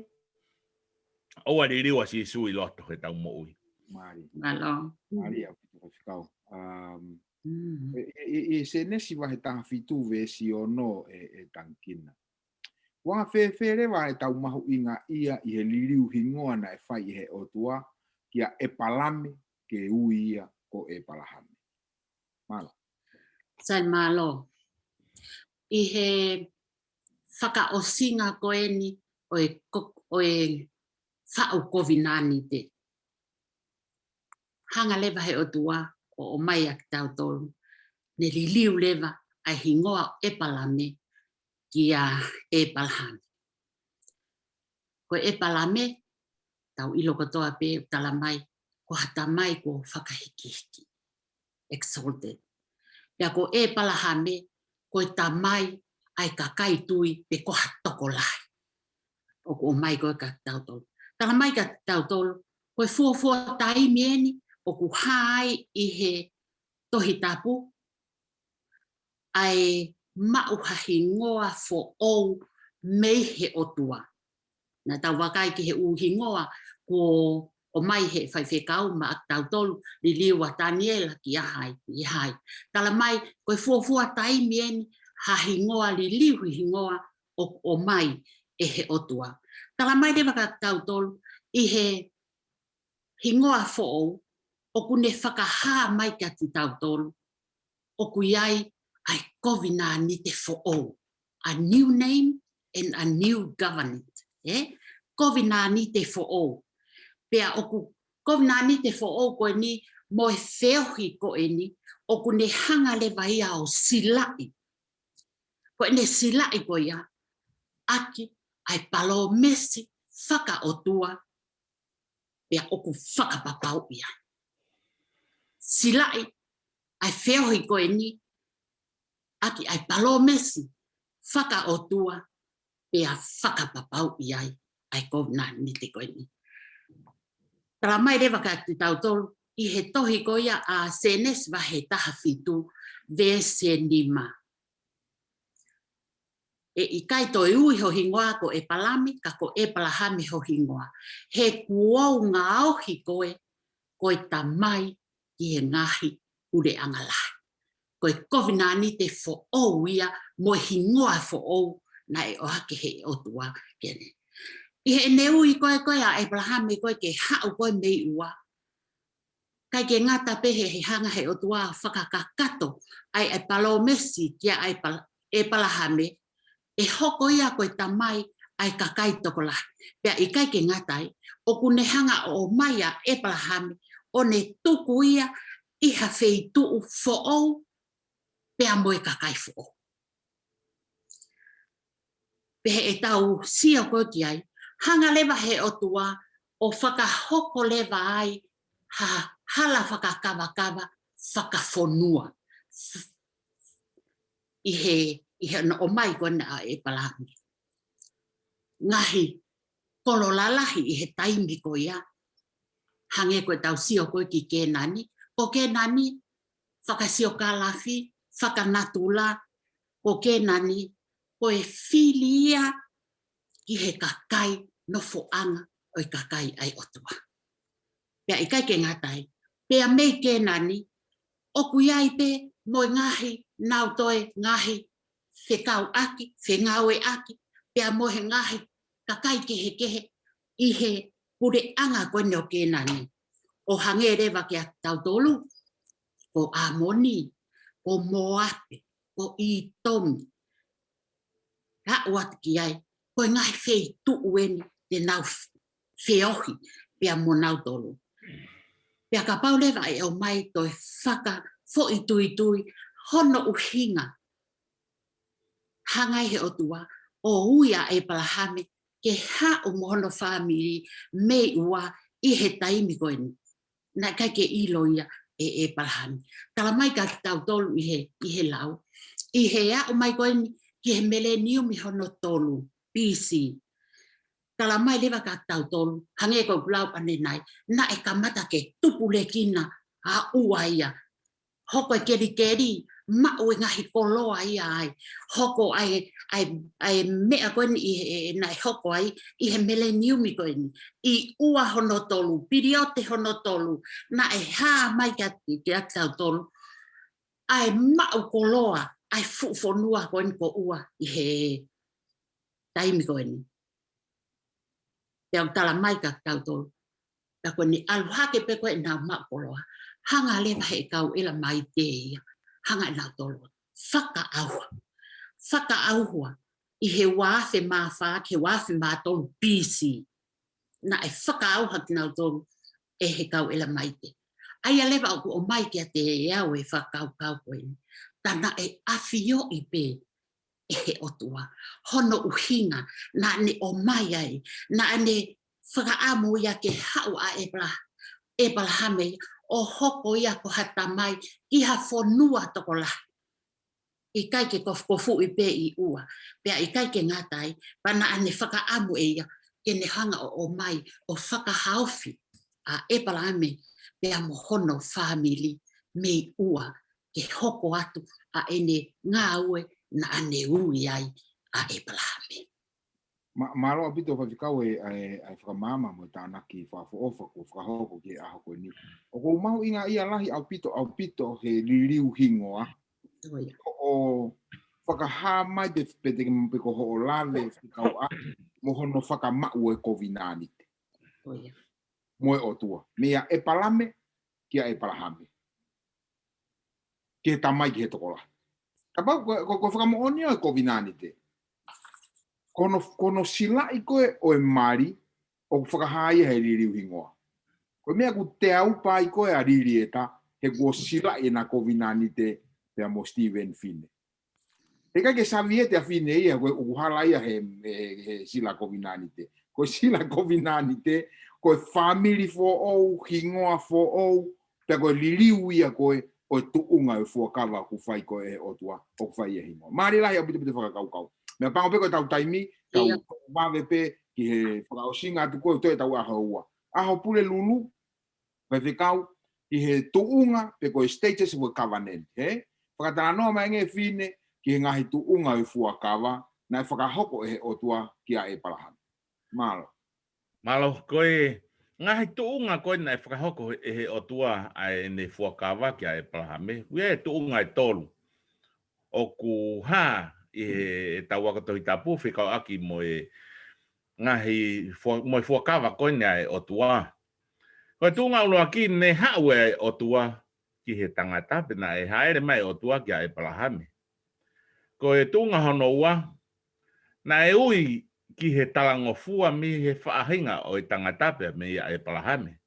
Oa ririu a si sui loto he tau mo ui. Mari. Malo. Mari a whikau. E se nesi wahe taha fitu vesi o no e tankina. Wanga whewhere wahe tau mahu inga ia i he liriu hingoa na e whai he o tua kia e palame ke ui ia ko e palahame. Malo. Sai malo. I he whakaosinga koe ni o e whao kovinani te. Hanga lewa he o tua o mai a tau tolu. Ne li liu lewa ai hingoa e palame ki a e palhane. Ko e palame, tau ilo katoa pe tala mai, ko hata mai ko whakahikihiki. Exalted. Pea ko e palahame, ko e ta mai ai ka kai tui pe ko hatoko lai. O ko mai ko e ka tau tolu. Tala mai ka tau tolu, ko e fuafua tai mieni, o ku hai i he tohi tapu, ai mauhahi ngoa fo ou mei he otua. Na tau wakai ki he uhi ngoa, ko o mai he whaiwhekau ma ak tau tolu, li liwa Daniela ki ahai, i hai. Tala mai, ko e fuafua tai mieni, ha hingoa li liwi hingoa o mai e he otua. Tala mai lewa ka tau tolu, i he hingoa fo ou, o kune whakaha mai ka ti tau tolu, o ku iai ai kovina ni te fo ou. A new name and a new government. Kovina ni te fo ou. Pea o ku kovina ni te fo ou koe ni mo e wheohi koe ni, o kune hanga lewa ia o silai. Koe ne silai koe ia, aki ai palo mesi whaka o tua, pea o ku whakapapau ia. Silai ai wheohi koe ni, aki ai palo mesi whaka o tua, pea whakapapau iai ai kovina ni te koe ni. Tala mai rewa ka te tau tolu, i he tohi koia a senes wa he taha fitu, vese nima. E i kai to e ui ho hingoa ko e palami, ka ko e palahami ho hingoa. He kuou ngā ohi koe, koe ta mai i he ngahi ure angalahi. Koe kovina ni te fo ou ia, mo hingoa fo ou, na e oake he otua kene. I he ne ui koe koe a Abraham koe ke hau koe mei ua. Kai ke ngata pehe he hanga he otua whakakakato ai e palo mesi kia ai e palahame e hoko ia koe tamai ai kakai tokola. Pea i kai ke ngata ai o kune hanga o mai a e palahame o ne tuku ia i ha fei tuu fo ou pea moe kakai fo ou. Pehe e tau sia koe ki ai hanga lewa he otua o whakahoko lewa ai ha hala whakakawa-kawa whakafonua. I he o mai kona a e palahami. Ngahi kololalahi i he taimi ko ia. Hange koe tau sio koe ki Kenani. Ko Kenani whakasio kalafi, whakanatula. Ko Kenani koe filia ki he kakai no foanga o i kakai ai otua. Pea i kai ke ngatai, pea mei Kenani, o kuiai pe moi ngahi, nau toe ngahi, whekau aki, whengaue aki, pea mo he ngahi, kakai kehe, i he pure anga koe neo Kenani. O hange rewa ke a tautolu, ko Amoni, ko Moape, ko Itomi. Hauat ki ai, koe ngahi whei tuueni te nau wheohi, pea mo nau tolu. Pea ka pau lewa e o mai toi whaka fo i tui, hono uhinga. Hangai he otua, o uia e palahame, ke ha o mohono whamiri, mei ua i he taimi koe ni. Na kai ke ilo ia e palahame. Tala mai ka tau tolu i he lau. I he a o mai koe ni, ki he millennium i hono tolu, BC. Tala mai lewa ka tau tolu, hange ko blau ane nai, na e kamata ke tupule kina a ua ia. Hoko e keri, mao e ngahi koloa ia ai. Hoko ai mea koe ni nai hoko ai, i he millennium i koe ni. I ua hono tolu, piriote hono tolu, na e haa mai ki a tau tolu. Ai mao koloa, ai fufonua koe ni ko ua i he taimi koe ni. Pea tala mai ka tau tolu. Pea koe ni aluhake pe koe nau mao koloa. Hanga lewa he kau ila mai te ia. Hanga nau tolu. Whaka aua. whakaauhua i he wāwhe mawha, he wāwhe mātonu BC. Na e whakaauha ki nau tonu e he kau ela maite. Ai a lewa o mai kia te e au e whakau koe. Tana e awhio i pē e he otua. Hono uhinga na ne o mai ai. Na ne whakaamu ia ke hau a Ebrahame o hoko ia ko hata mai i ha whonua toko la. I kai ke kofu i pē i ua. Pea i kai ke ngatai, pana ane whakaamu e ia ke ne hanga o mai o whakahauwhi a Ebrahame pea mo hono family me ua ke hoko atu a ene ngā ue na ane ui ai a Ebrahame. Malo apito whawhikau e whakamama mo tānaki whawhaofa ko whakahoko ke aho koe ni. O ko mahu inga ia lahi aupito he liriu hingoa. O whakaha mai pe te mpeko ho o lale whikau a mo hono whakamau e kovinanite. Moe o tua. Mea e palame kia e palahame. Ke tamai ki he tokola. Kapau ko whakamooni o e kovinanite. Kono sila i koe o e mari o whakahaia he ririu hingoa. Koe mea ku te aupa i koe a ririeta he kua sila i na kovinanite pea mo Stephen Fine. He kai ke saviete a Fine ia koe uhala ia he sila kovinanite. Koe sila kovinanite, koe family for ou, hingoa for ou, pea koe ririu ia koe o e tuunga e fuakawa ku whai koe o tua, o ku whai e hingoa. Mari lahi a pite whakakau. Mea pango peko tau taimi, tau mawepe ki he whakaosinga atu koe toi tau aho ua. Aho pule lulu, whewhikau, ki he tuunga pe koe status of covenant. Whakatana noa mai nge Fine ki he ngahi tuunga e fuakawa, na e whakahoko e o tua ki a e palahana. Malo. Malo koe, ngahi tuunga koe na e whakahoko e he o tua ai ne fuakawa ki a e palahame. Ue tuunga e tolu. O ku ha i he tau wakato i tapu whikau aki mo e ngahi mo e fuakawa koe nea e o tua. Koe tuunga ulo aki ne hau e o tua ki he tangata pena e haere mai o tua ki a e palahame. Koe tuunga hono ua na e ui ki he talangofua mi he whaahinga o e tangata pea me ia e palahame.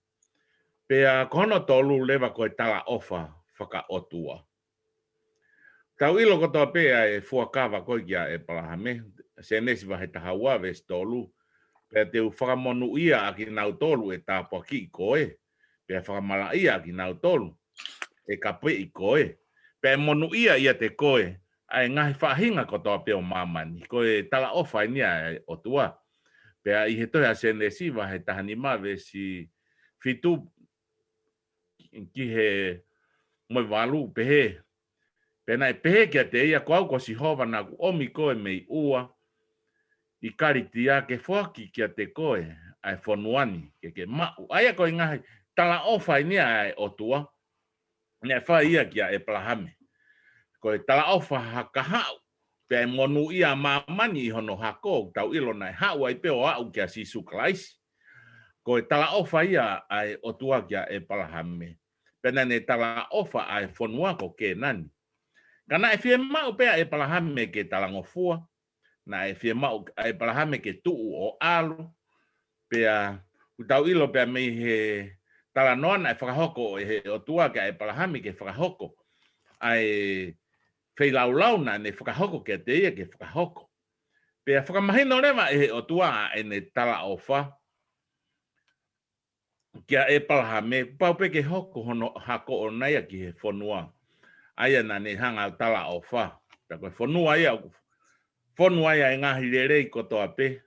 Pea kono tolu lewa koe tala ofa whaka o tua. Tau ilo kotoa pea e fuakawa koe kia e palahame. Se nesi wahe tahaua ves tolu. Pea te whakamonu ia aki nau tolu e tāpua ki i koe. Pea whakamala ia aki nau tolu e kape i koe. Pea monu ia te koe. Ai ngahi whahinga kotoa pea o mamani. Koe tala ofa inia e o tua. Pea i he tohea se nesi wahe tahanima vesi fitu ki he moi walu pehe. Pena e pehe kia te ia kau ko si hova na ku omi koe mei ua i kariti a ke whaki kia te koe ai whonuani ke mau. Aia koe ngahi tala ofa inia ai o tua. Nea whai ia kia e palahame. Koe tala ofa hakahau. Pea monu ia mamani i hono hako tau ilo nai hau ai peo au kia si suklaisi. Koe tala ofa ia ai o tua kia e palahame. Pena ne tala ofa ai whonuako ke nani. Kana e fie mau pea e palahame ke talangofua. Na e fie mau e palahame ke tuu o alu. Pea utau ilo pea me he talanoana e whakahoko e o tua ke e palahame ke whakahoko. Ai whailau na ne whakahoko ke te ia ke whakahoko. Pea whakamahino rewa e o tua e ne tala ofa. Kia e palahame paupe ke hoko hono hako o naia ki he whonua. Aia na ne hanga tala ofa. Pea koe whonua ia. Whonua ia e ngahi rerei kotoa pe.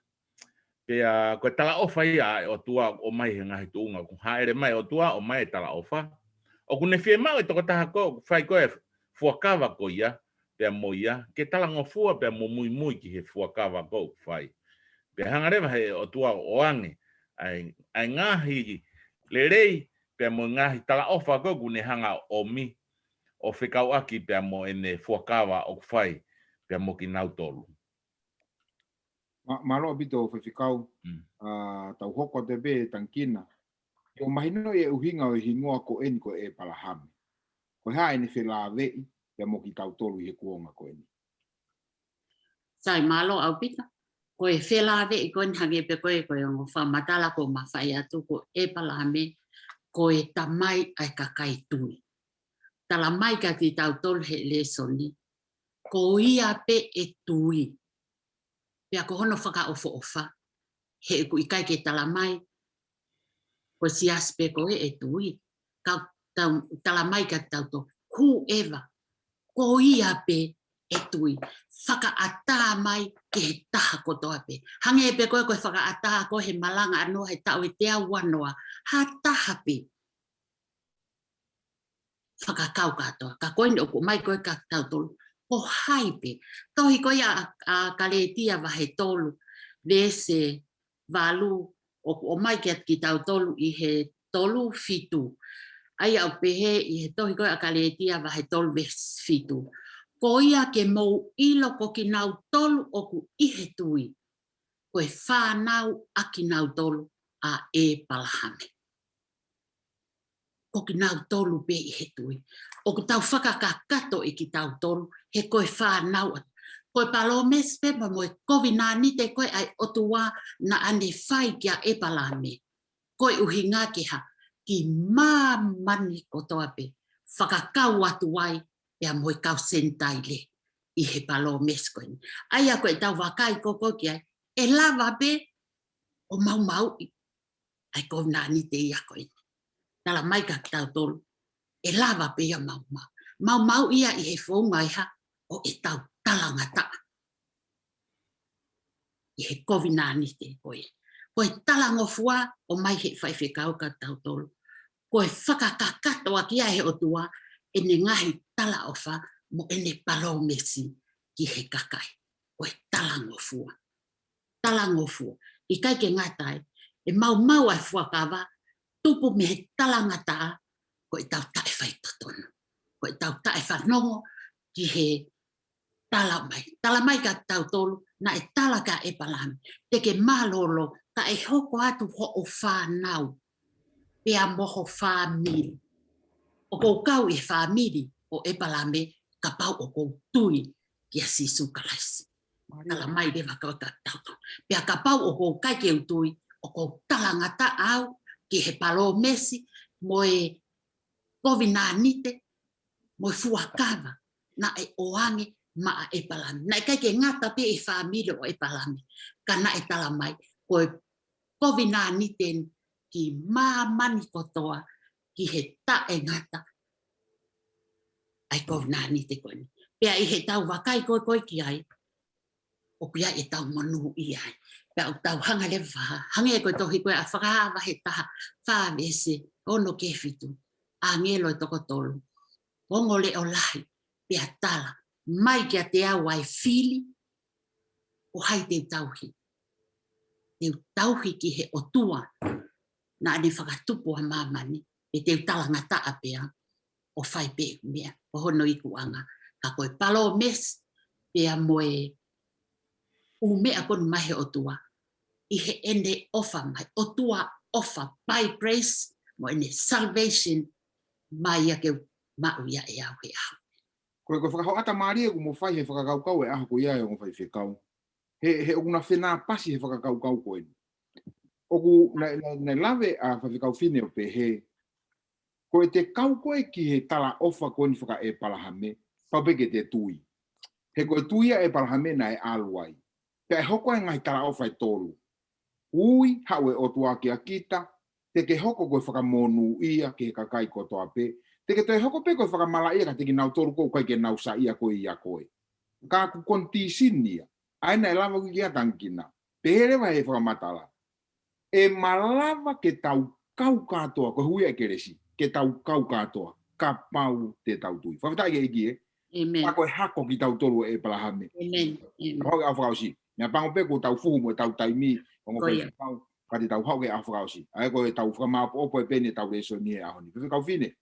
Pea koe tala ofa ia o tua o mai he ngahi tuunga. Haere mai o tua o mai tala ofa. O kune fie mau e toko taha ko whai koe fuakawa ko ia. Pea mo ia. Ke tala ngofua pea mo mui mui ki he fuakawa ko whai. Pea hangarewa he o tua o ange. Ai ngahi lerei pea mo ngahi tala ofa ko kune hanga o mi. O whikau aki pea mo ene fuakawa o whai. Pea mo ki nau tolu. Malo abito o whikau tau hoko te be tankina. O mahino e uhinga o hingoa ko eni ko e palahame. Ko hae ni whela vei pea mo ki tau tolu i he kuonga ko eni. sai malo au pita. Koe whela ve i koe hange pe koe koe o whamatala ko mawhai atu ko e palame koe tamai ai kakai tui. Tala mai ka ti tau tol he le soni. Ko ia pe e tui. Pea ko hono whaka ofo ofa. He ku ikai ke tala mai. Ko si aspe koe e tui. Tala mai ka tau to. Whoever. Ko ia pe e tui. Whaka ata mai ke he taha kotoa pe. Hange pe koe koe whaka ata ko he malanga anō he tau e te awanoa. Ha taha pe. Whakakau katoa. Ka koe ni oku mai koe ka tau tolu. Ko haipe. Tohi koe a kaletia wahe tolu. Vese valu. O mai kia ki tau tolu i he tolu fitu. Ai au pehe i he tohi koe a kaletia wahe tolu ves fitu. Ko ia ke mou ilo ko ki nau tolu oku i he tui. Koe whanau a ki nau tolu a e palahame. Ko ki nau tolu pe i he tui. O ku tau whakakakato i ki tau tolu, he koe whanau atu. Koe palomes pe mo e kovi nā nite koe ai otua na ane whai kia e palame. Koe uhi ngā ki ha, ki māmani kotoa pe, whakakau atu wai, pia mo e kau sentai le i he palomes koe. Ai a koe tau wakai koko ki ai, e lava pe, o mau mau i. Ai koe nā nite ia koe. Tala mai ka tau tolu, e lava pe ia mau mau. Mau mau ia i he whaunga iha, o e tau talangata. I he kovinani te koe. Koe talangofua o mai he whaiwhekau ka tau tolu. Koe whakakakatoa kia he otua, e ne ngahi tala ofa, mo e ne palomesi ki he kakai. Koe talangofua. Talangofua. I kai ke ngatai, e mau mau ai fuakawa, tupu me he talangata, koe tau tae whai totono. Koe tau tae whanongo ki he tala mai. Tala mai ka tau tolu, na e tala ka e palame. Te ke malolo, ka e hoko atu ho o whanau. Pea moho whamiri. O kou kau i whamiri o e palame, ka pau o kou tui ki a sisu kalaisi. Tala mai rewa ka tau tolu. Pea ka pau o kou kai ke utui, o kou talangata au, ki he palomesi, mo e kovinanite, mo e fuakawa, na e oange maa e palame. Na e kai ke ngata pe e whamiri o e palame, ka na e tala mai, ko e kovinanite ki mamani kotoa, ki he ta e ngata, ai kovinanite koe ni. Pea i he tau wakai koe ki ai, o pia e tau manu i ai. Pea o tau hanga le waha, hange e koe tohi koe a whakawa he taha, whawese, ono ke fitu, a ngelo e toko tolu. Ongo le o lahi, pea tala, mai kia te au ai fili, o hai te tauhi. Te tauhi ki he otua, na ane whakatupu a mamani, e te talangata a pea, o whai pe mea, o hono i kuanga. Ka koe palo mes, pea moe, u mea konu mahe otua, i he ende ofa mai, otua ofa, by grace, mo ene salvation, mai a ke mau ia e au he au. Koe whakahau ata maria ku mo whai he whakakaukau e aha ko ia e o whai whekau. He una whenā pasi he whakakaukau koe. Oku na lawe a whawhekau whine o pe he. Koe te kau koe ki he tala ofa koe ni whaka e palahame, paupeke te tui. He koe tuia e palahame na e aluai. Pea e hoko e ngai tala ofa e tolu. Ui haue o tua ki a kita, te ke hoko koe whakamonu ia ke he kakai kotoa pe. Te ke toi hoko pe koe whakamala ia ka te ki nau toru kou kai ke nau sa ia koe ia koe. Ka ku konti sinia, aina e lava ki a tankina. Peherewa he whakamatala. E malava ke tau kau katoa, koe hui e keresi, ke tau kau katoa, ka pau te tau tui. Whawhitai ke iki e? Amen. Pa koe hako ki tau toru e palahame. Amen. Hau e awhakausi. Nea pango pe ko tau fuhu mo tau taimi, ongo whai whakau, ka te tau hau e awhakausi. Ae koe tau whakamaapo opo e pene tau reso ni e ahoni. Whawhikau whine.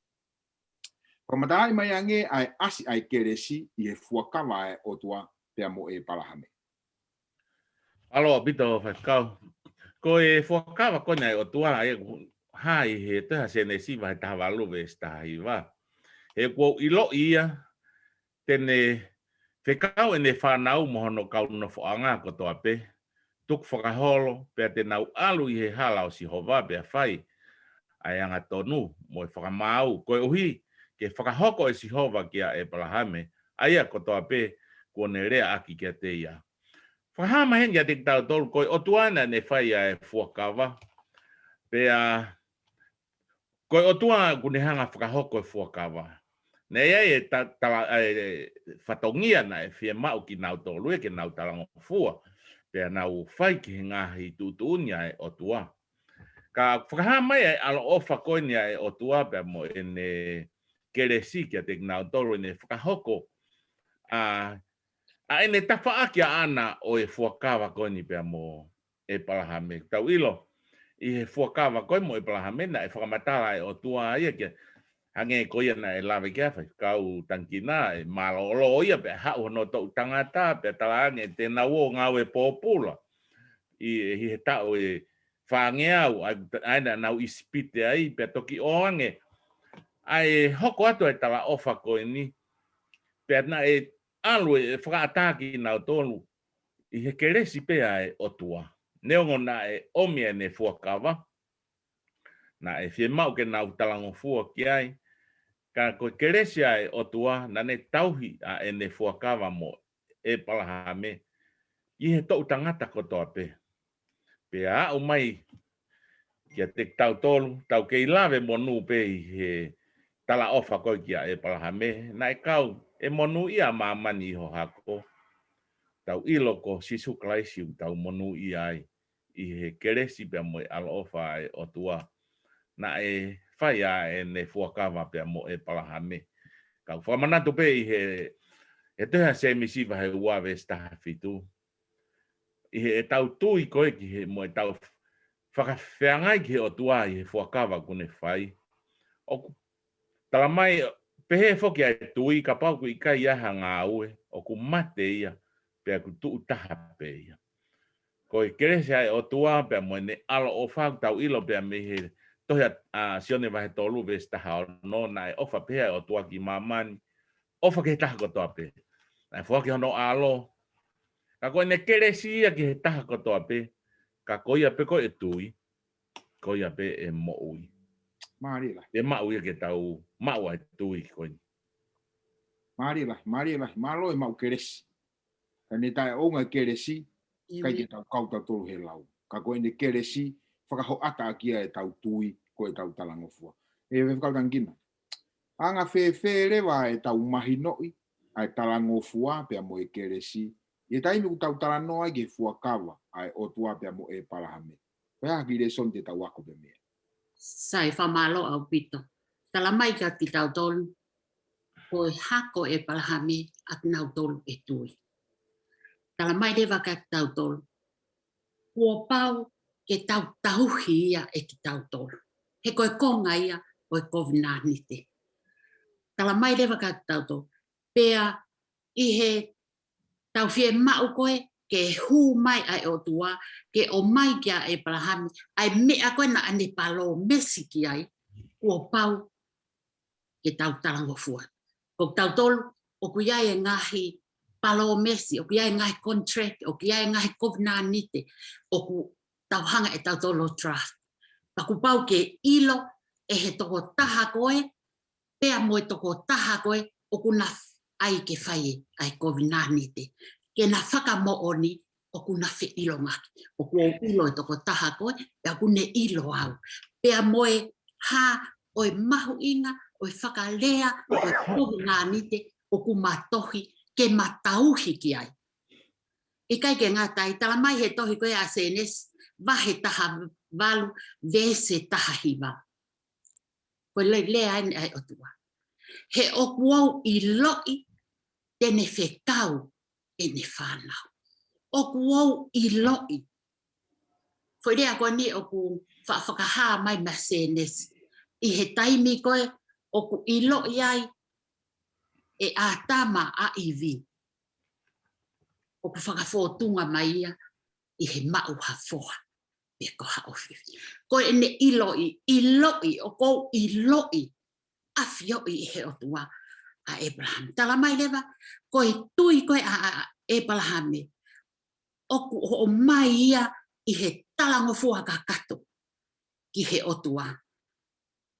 Whakamatahai mai ange ai asi ai keresi i he fuakawa e o tua pea mo e palahame. Aloha pito whakau. Ko e whakawa kona e o tua e hai he teha sene siwa he taha walu ve stahi wa. He kua ilo ia tene Whekau e ne whanau mohono kau no whaanga ko toa pe. Tuk whakaholo pia te nau alu i he hala o si hova pia whai. Ai anga tonu mo e whakamau. Koe uhi ke whakahoko e si hova kia e palahame. Aia ko toa pe ko ne rea aki kia te ia. Whahama hen ia te tau tolu koe o tuana ne whai a e fuakawa. Pea koe o tua kune hanga whakahoko e fuakawa. Nei e whatongia na e whia mau ki nau tolu e ke nau talango fua. Pea nau whai ki ngahi tutuunia e o tua. Ka whakahama e alo o whakoinia e o tua pea mo e ne keresi kia te nau tolu e ne whakahoko. A ene tawhaakia ana o e fuakawa koini pea mo e palahame. Tau ilo, i he fuakawa koi mo e palahame na e whakamatala e o tua ia kia. Hange koia na e lawe kia whai. Kau tankina e malolo ia pea hau no tau tangata pea talaange te nawo ngau e popula. I he tau e whangeau, aina nau ispite ai pea toki oange. Ai hoko atu e tala ofa koini. Pea na e alu e whakaataki nau tolu i he keresi pea e otua. Neongo na e omia ne fuakawa. Na e whie mau ke nau talango fua ki ai. Ka koe keresi e otua na ne tauhi a e ne fuakawa mo e palahame. I he tau tangata kotoa pe. Pea au mai kia te tau tolu, tau kei lawe monu pe i he tala ofa koe kia e palahame. Na e kau e monu ia mamani ho hako. Tau ilo ko sisu klaisiu tau monu i ai. I he keresi pia mo e alo ofa e otua. Na e whai a e ne fuakawa pia mo e palahame. Kau whamanatu pe i he teha se misiva he uawe staha fitu. I he tau tui koe ki he mo e tau whakawheangai ki he otua i he fuakawa kune whai. O talamai pehe foki ai tui ka pau ku i kai aha ngā ue. O ku mate ia. Pea ku tuu taha pe ia. Koe keresi ai o tua pea mo ne alo o whau tau ilo pea me he tohia sione wahe tolu ves taha o no na e ofa pea o tua ki mamani. Ofa ke taha kotoa pe. Na e whaki hono alo. Ka koe ne keresi ia ki he taha kotoa pe. Ka koia pe koe e tui. Koia pe e mo ui. Marila. E mau ia ke tau mau ai tui koe. Marila. Malo e mau keresi. Ka ne tae o ngai keresi. Kai ke tau kauta tolu he lau. Ka koe ne keresi. Whakaho ata akia e tau tui. Koe tau talangofua. E whakautan kina. Anga whewhe rewa e tau mahinoi. Ai talangofua pia mo e keresi. E taimi ku tau talanoa ke fuakawa. Ai otua pia mo e palahame. Pea hile son te tau wako pe mea. Sai whamalo au pito. Talamai ka ki tau tolu. Koe hako e palahame at nau tolu e tui. Talamai rewa ka ki tau tolu. Kua pau ke tau tauhi ia e ki tau tolu. He koe konga ia koe COVID-19. Talamai rewa ka ki tau tolu. Pea i he tau whie mau koe ke hu mai ai o tua, ke o mai kia e palahame, ai mea koe na ane palo mesi ki ai, kua pau ke tau talangofua. Ko tau tolu, o kuia e ngahi palo mesi, o kuia e ngahi contract, o kuia e ngahi COVID-19, o ku tau hanga e tau tolu trust. Paku pau ke ilo e he toko taha koe, pea mo e toko taha koe, o kuna ai ke whai ai COVID-19. Ke na whakamooni o kuna whi ilo ngaki. O kua ilo e toko taha koe, pea kune ilo au. Pea moe ha o e mahu inga, o e whakalea, o e kogu ngā nite, o ku matohi, ke matauhi ki ai. I kai ke ngā tai, tala mai he tohi koe a CNS, wahe taha walu, vese taha hiwa. Koe lea ai o tua. He o kuau i loi, tene whekau, e ne whanau. O kuau i loi. Whai rea koe ni o ku whakaha mai ma CNS. I he taimi koe, o ku i loi ai, e a tama a iwi. O ku whakawhotunga mai ia, i he mau hafoa. E ko haofiwi. Koe ne i loi, o kou i loi. A whioi i he o tua. a Abraham. Tala mai lewa, koe tui koe a Abraham e. Oku o mai ia i he talango fua ka kato ki he otua.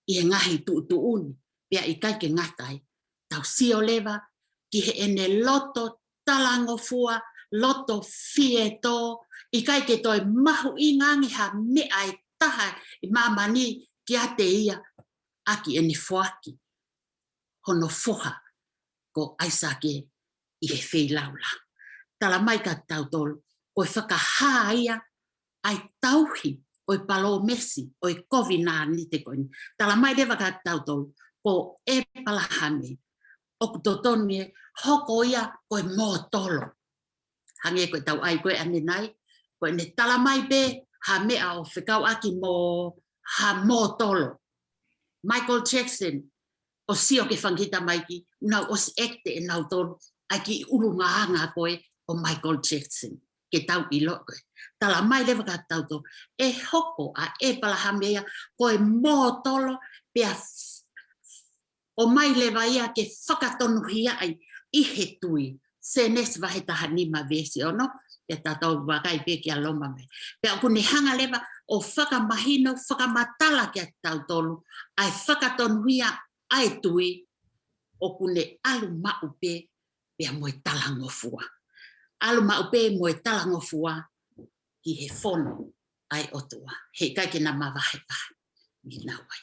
I he ngahi tu uni, pia i kai ke ngatai. Tau sio lewa, ki he ene loto talango fua, loto fieto, i kai ke toi mahu i ngangi ha mea e taha i mamani ki ate ia aki ene fuaki. Hono foha ko aisake i he whei laula. Tala mai ka tau tolu, koe whakaha ia ai tauhi oi palo mesi, oi kovina ni te koini. Tala mai rewa ka tau tolu, ko e palahame, o kutotoni e hoko ia koe mō tolo. Hange koe tau ai koe ane nai, koe ne tala mai pe ha mea o whikau aki ha mō tolo. Michael Jackson, o sio ke whangita mai ki, nau os ekte e nau tolo, aki urunga anga koe o Michael Jackson. Ke tau i lo koe. Tala mai lewa ka tau tolo, e hoko a e palahame ia koe mō tolo, pea o mai lewa ia ke whakatonuhia ai i he tui. Se nes wahe taha nima vesi ono, e tātou wakai pe ki a loma me. Pea kune hanga lewa o whakamahino, whakamatala ki a tau tolu, ai whakatonuhia ai tui, o kune alu mau pe, pea moe talango fua. Alu mau pe moe talango fua, ki he fono ai otua. He kai ke na mawahe paha. Ni nawai.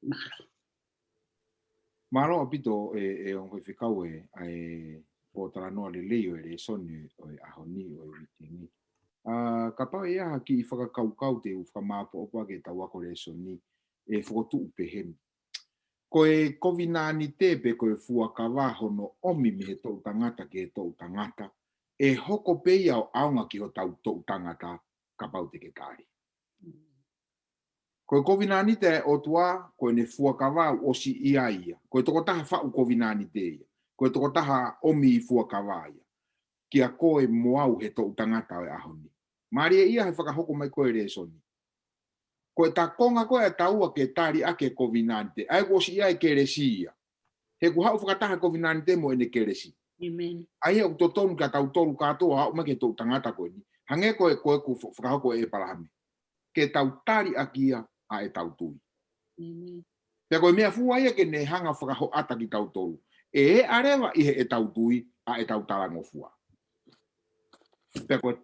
Malo. Malo apito e on koe whikau ai o tala noa le leo e le soni o e ahoni o e witingi. Ka pau e aha ki i whakakaukau te u whamapo opa ke tau ako le soni e whakotu upe hemi. Koe kovina ni te pe koe fuakawa hono omi me he tau tangata ke he tau tangata. E hoko peia o aunga ki ho tau tangata ka pau te ke kāri. Koe kovina te o tua, koe ne fuakawa o si ia ia. Koe toko taha whau kovina te ia. Koe toko taha omi i fuakawa ia. Kia koe moau he tau tangata o e ahoni. Maria ia he whakahoko mai koe re soni. Koe ta konga koe a taua ke tari ake kovina te. Ai ko si ia e keresi ia. He ku hau whakataha kovina te mo ene keresi. Amen. Ai o to tonu ka tau tolu katoa hau make tau tangata koe ni. Hange koe ku whakahoko e palahame. Ke tau tari akia a e tau tui. Pea koe mea fua ia ke ne hanga whakaho ata ki tau tolu. E arewa i he e tau tui a e tau talango fua. Pea koe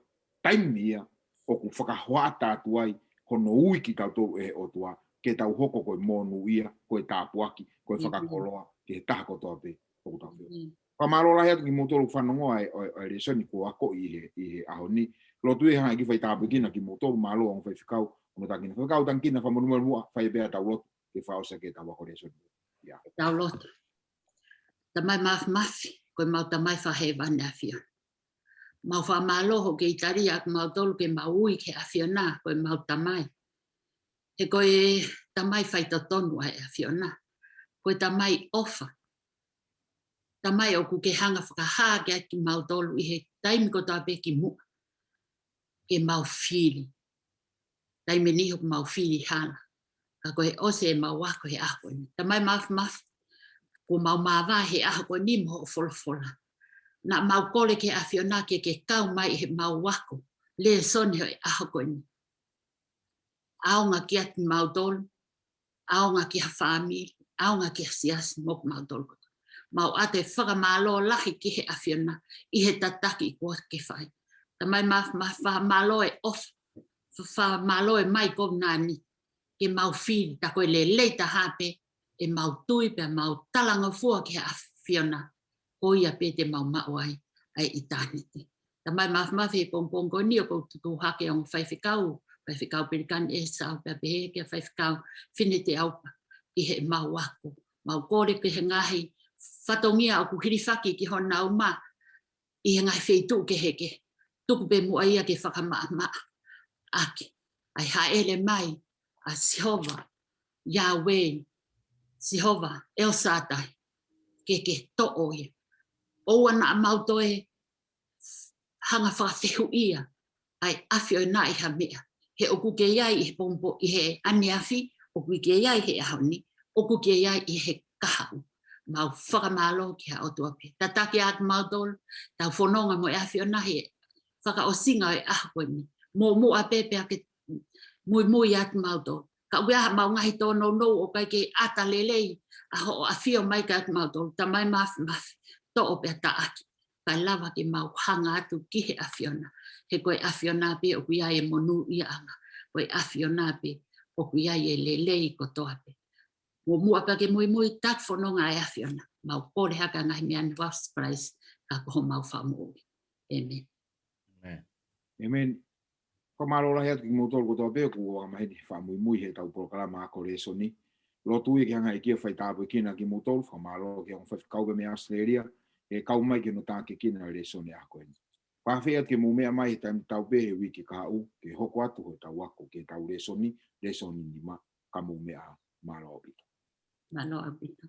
taimi ia o ku whakaho ata atuai hono ui ki tau tolu e o tua ke tau hoko koe monu ia, koe tāpuaki, koe whakakoloa, ke he taha kotoa pe o ku tau teu. Pamarola hea ki motolu whanongoa e resoni ko ako i he ahoni. Lotu e hanga ki whai tāpukina ki motolu malo o whai whikau. Ono takina whikau tankina whamonumua mua whai bea tau lotu ke whaosa ke tau wako resoni. Tau lotu. Tamai mafi, koe mau tamai whahe wane awhia. Mau wha maloho ke itari ak mau tolu ke mau ui ke awhia nā, koe mau tamai. He koe tamai whai totonu ai awhia nā. Koe tamai ofa. Tamai o ku ke hanga whakahaa ke aki mau tolu i he taimi ko tā pe ki mua. Ke mau whiri. Taimi niho ku mau whiri hana. Ka koe ose e mau wako he aho ni. Tamai mafi. Ko mau mawa he aho ni mo o fola. Na mau kole ke awhiona ke kau mai he mau wako. Le soni he aho ni. Aonga ki ati mau tolu. Aonga ki ha whaamiri. Aonga ki ha siasi mo ku mau tolu. Mau ate whakamalo lahi ki he awhiona. I he tataki i kua ke whai. Tamai whakamalo e off. Whakamalo e mai kou nani. Ke mau whiri. Ta koe le leita hape. E mau tui pe mau talanga fua ki he awhiona. Ko ia pe te mau mauai. Ai i tāniti. Tamai mafi e pongpongo ni o kou tuku hake o whaiwhikau. Whaiwhikau perikani e sao pe pehe ke whaiwhikau. Whine te aupa. I he mau wako. Mau kore ke he ngahi. Whatongia o kuhiriwhaki ki hona au ma. I he ngai wheitu ke heke. Tuku pe mua ia ke whakamaa. Ake. Ai haele mai. A Sihova. Yahweh. Sihova. El Shaddai. Ke to'o ia. Oua na mauto e. Hanga whakawhehu ia. Ai awhio na i ha mea. He oku ke iai i he pompo. I he ane awhi. Oku ke iai he ahoni. Oku ke iai i he kahau. mau whakamalo ki ha o tuape. Ta taki at mautol, tau whanonga mo e awhiona he whakaosinga e ahkoe ni. Mo a pepe ake mui at mautol. Ka wea mau ngahi tōno no o kai ke ata lelei a ho a whio mai ka at mautol. Ta mai mafi to o pia ta aki. Kai lava ki mau hanga atu ki he awhiona. He koe awhiona pe o kuia e monu ia anga. Koe awhiona pe o kuia e lelei ko toape. Mo mua pa ke mui tak whanonga e awhiona. Mau kore haka ngahi mea ni was price ka koho mau whamu. Amen. Amen. Ko malola hea ki motol ko toa ko wa mai ni fa mui he tau programa ko reso ni. Lo tu e ki hanga e kia fai tāpu ki na ki motol fa malo ki on fa kau me Australia e kau mai ki no tā ki kina reso ni a ko ni. Pa fea ki mo mea mai tam tau pe he wiki ka u ke hoko atu ho tau ako ke tau reso ni ni ma ka mo mea malo bito. Malo abito.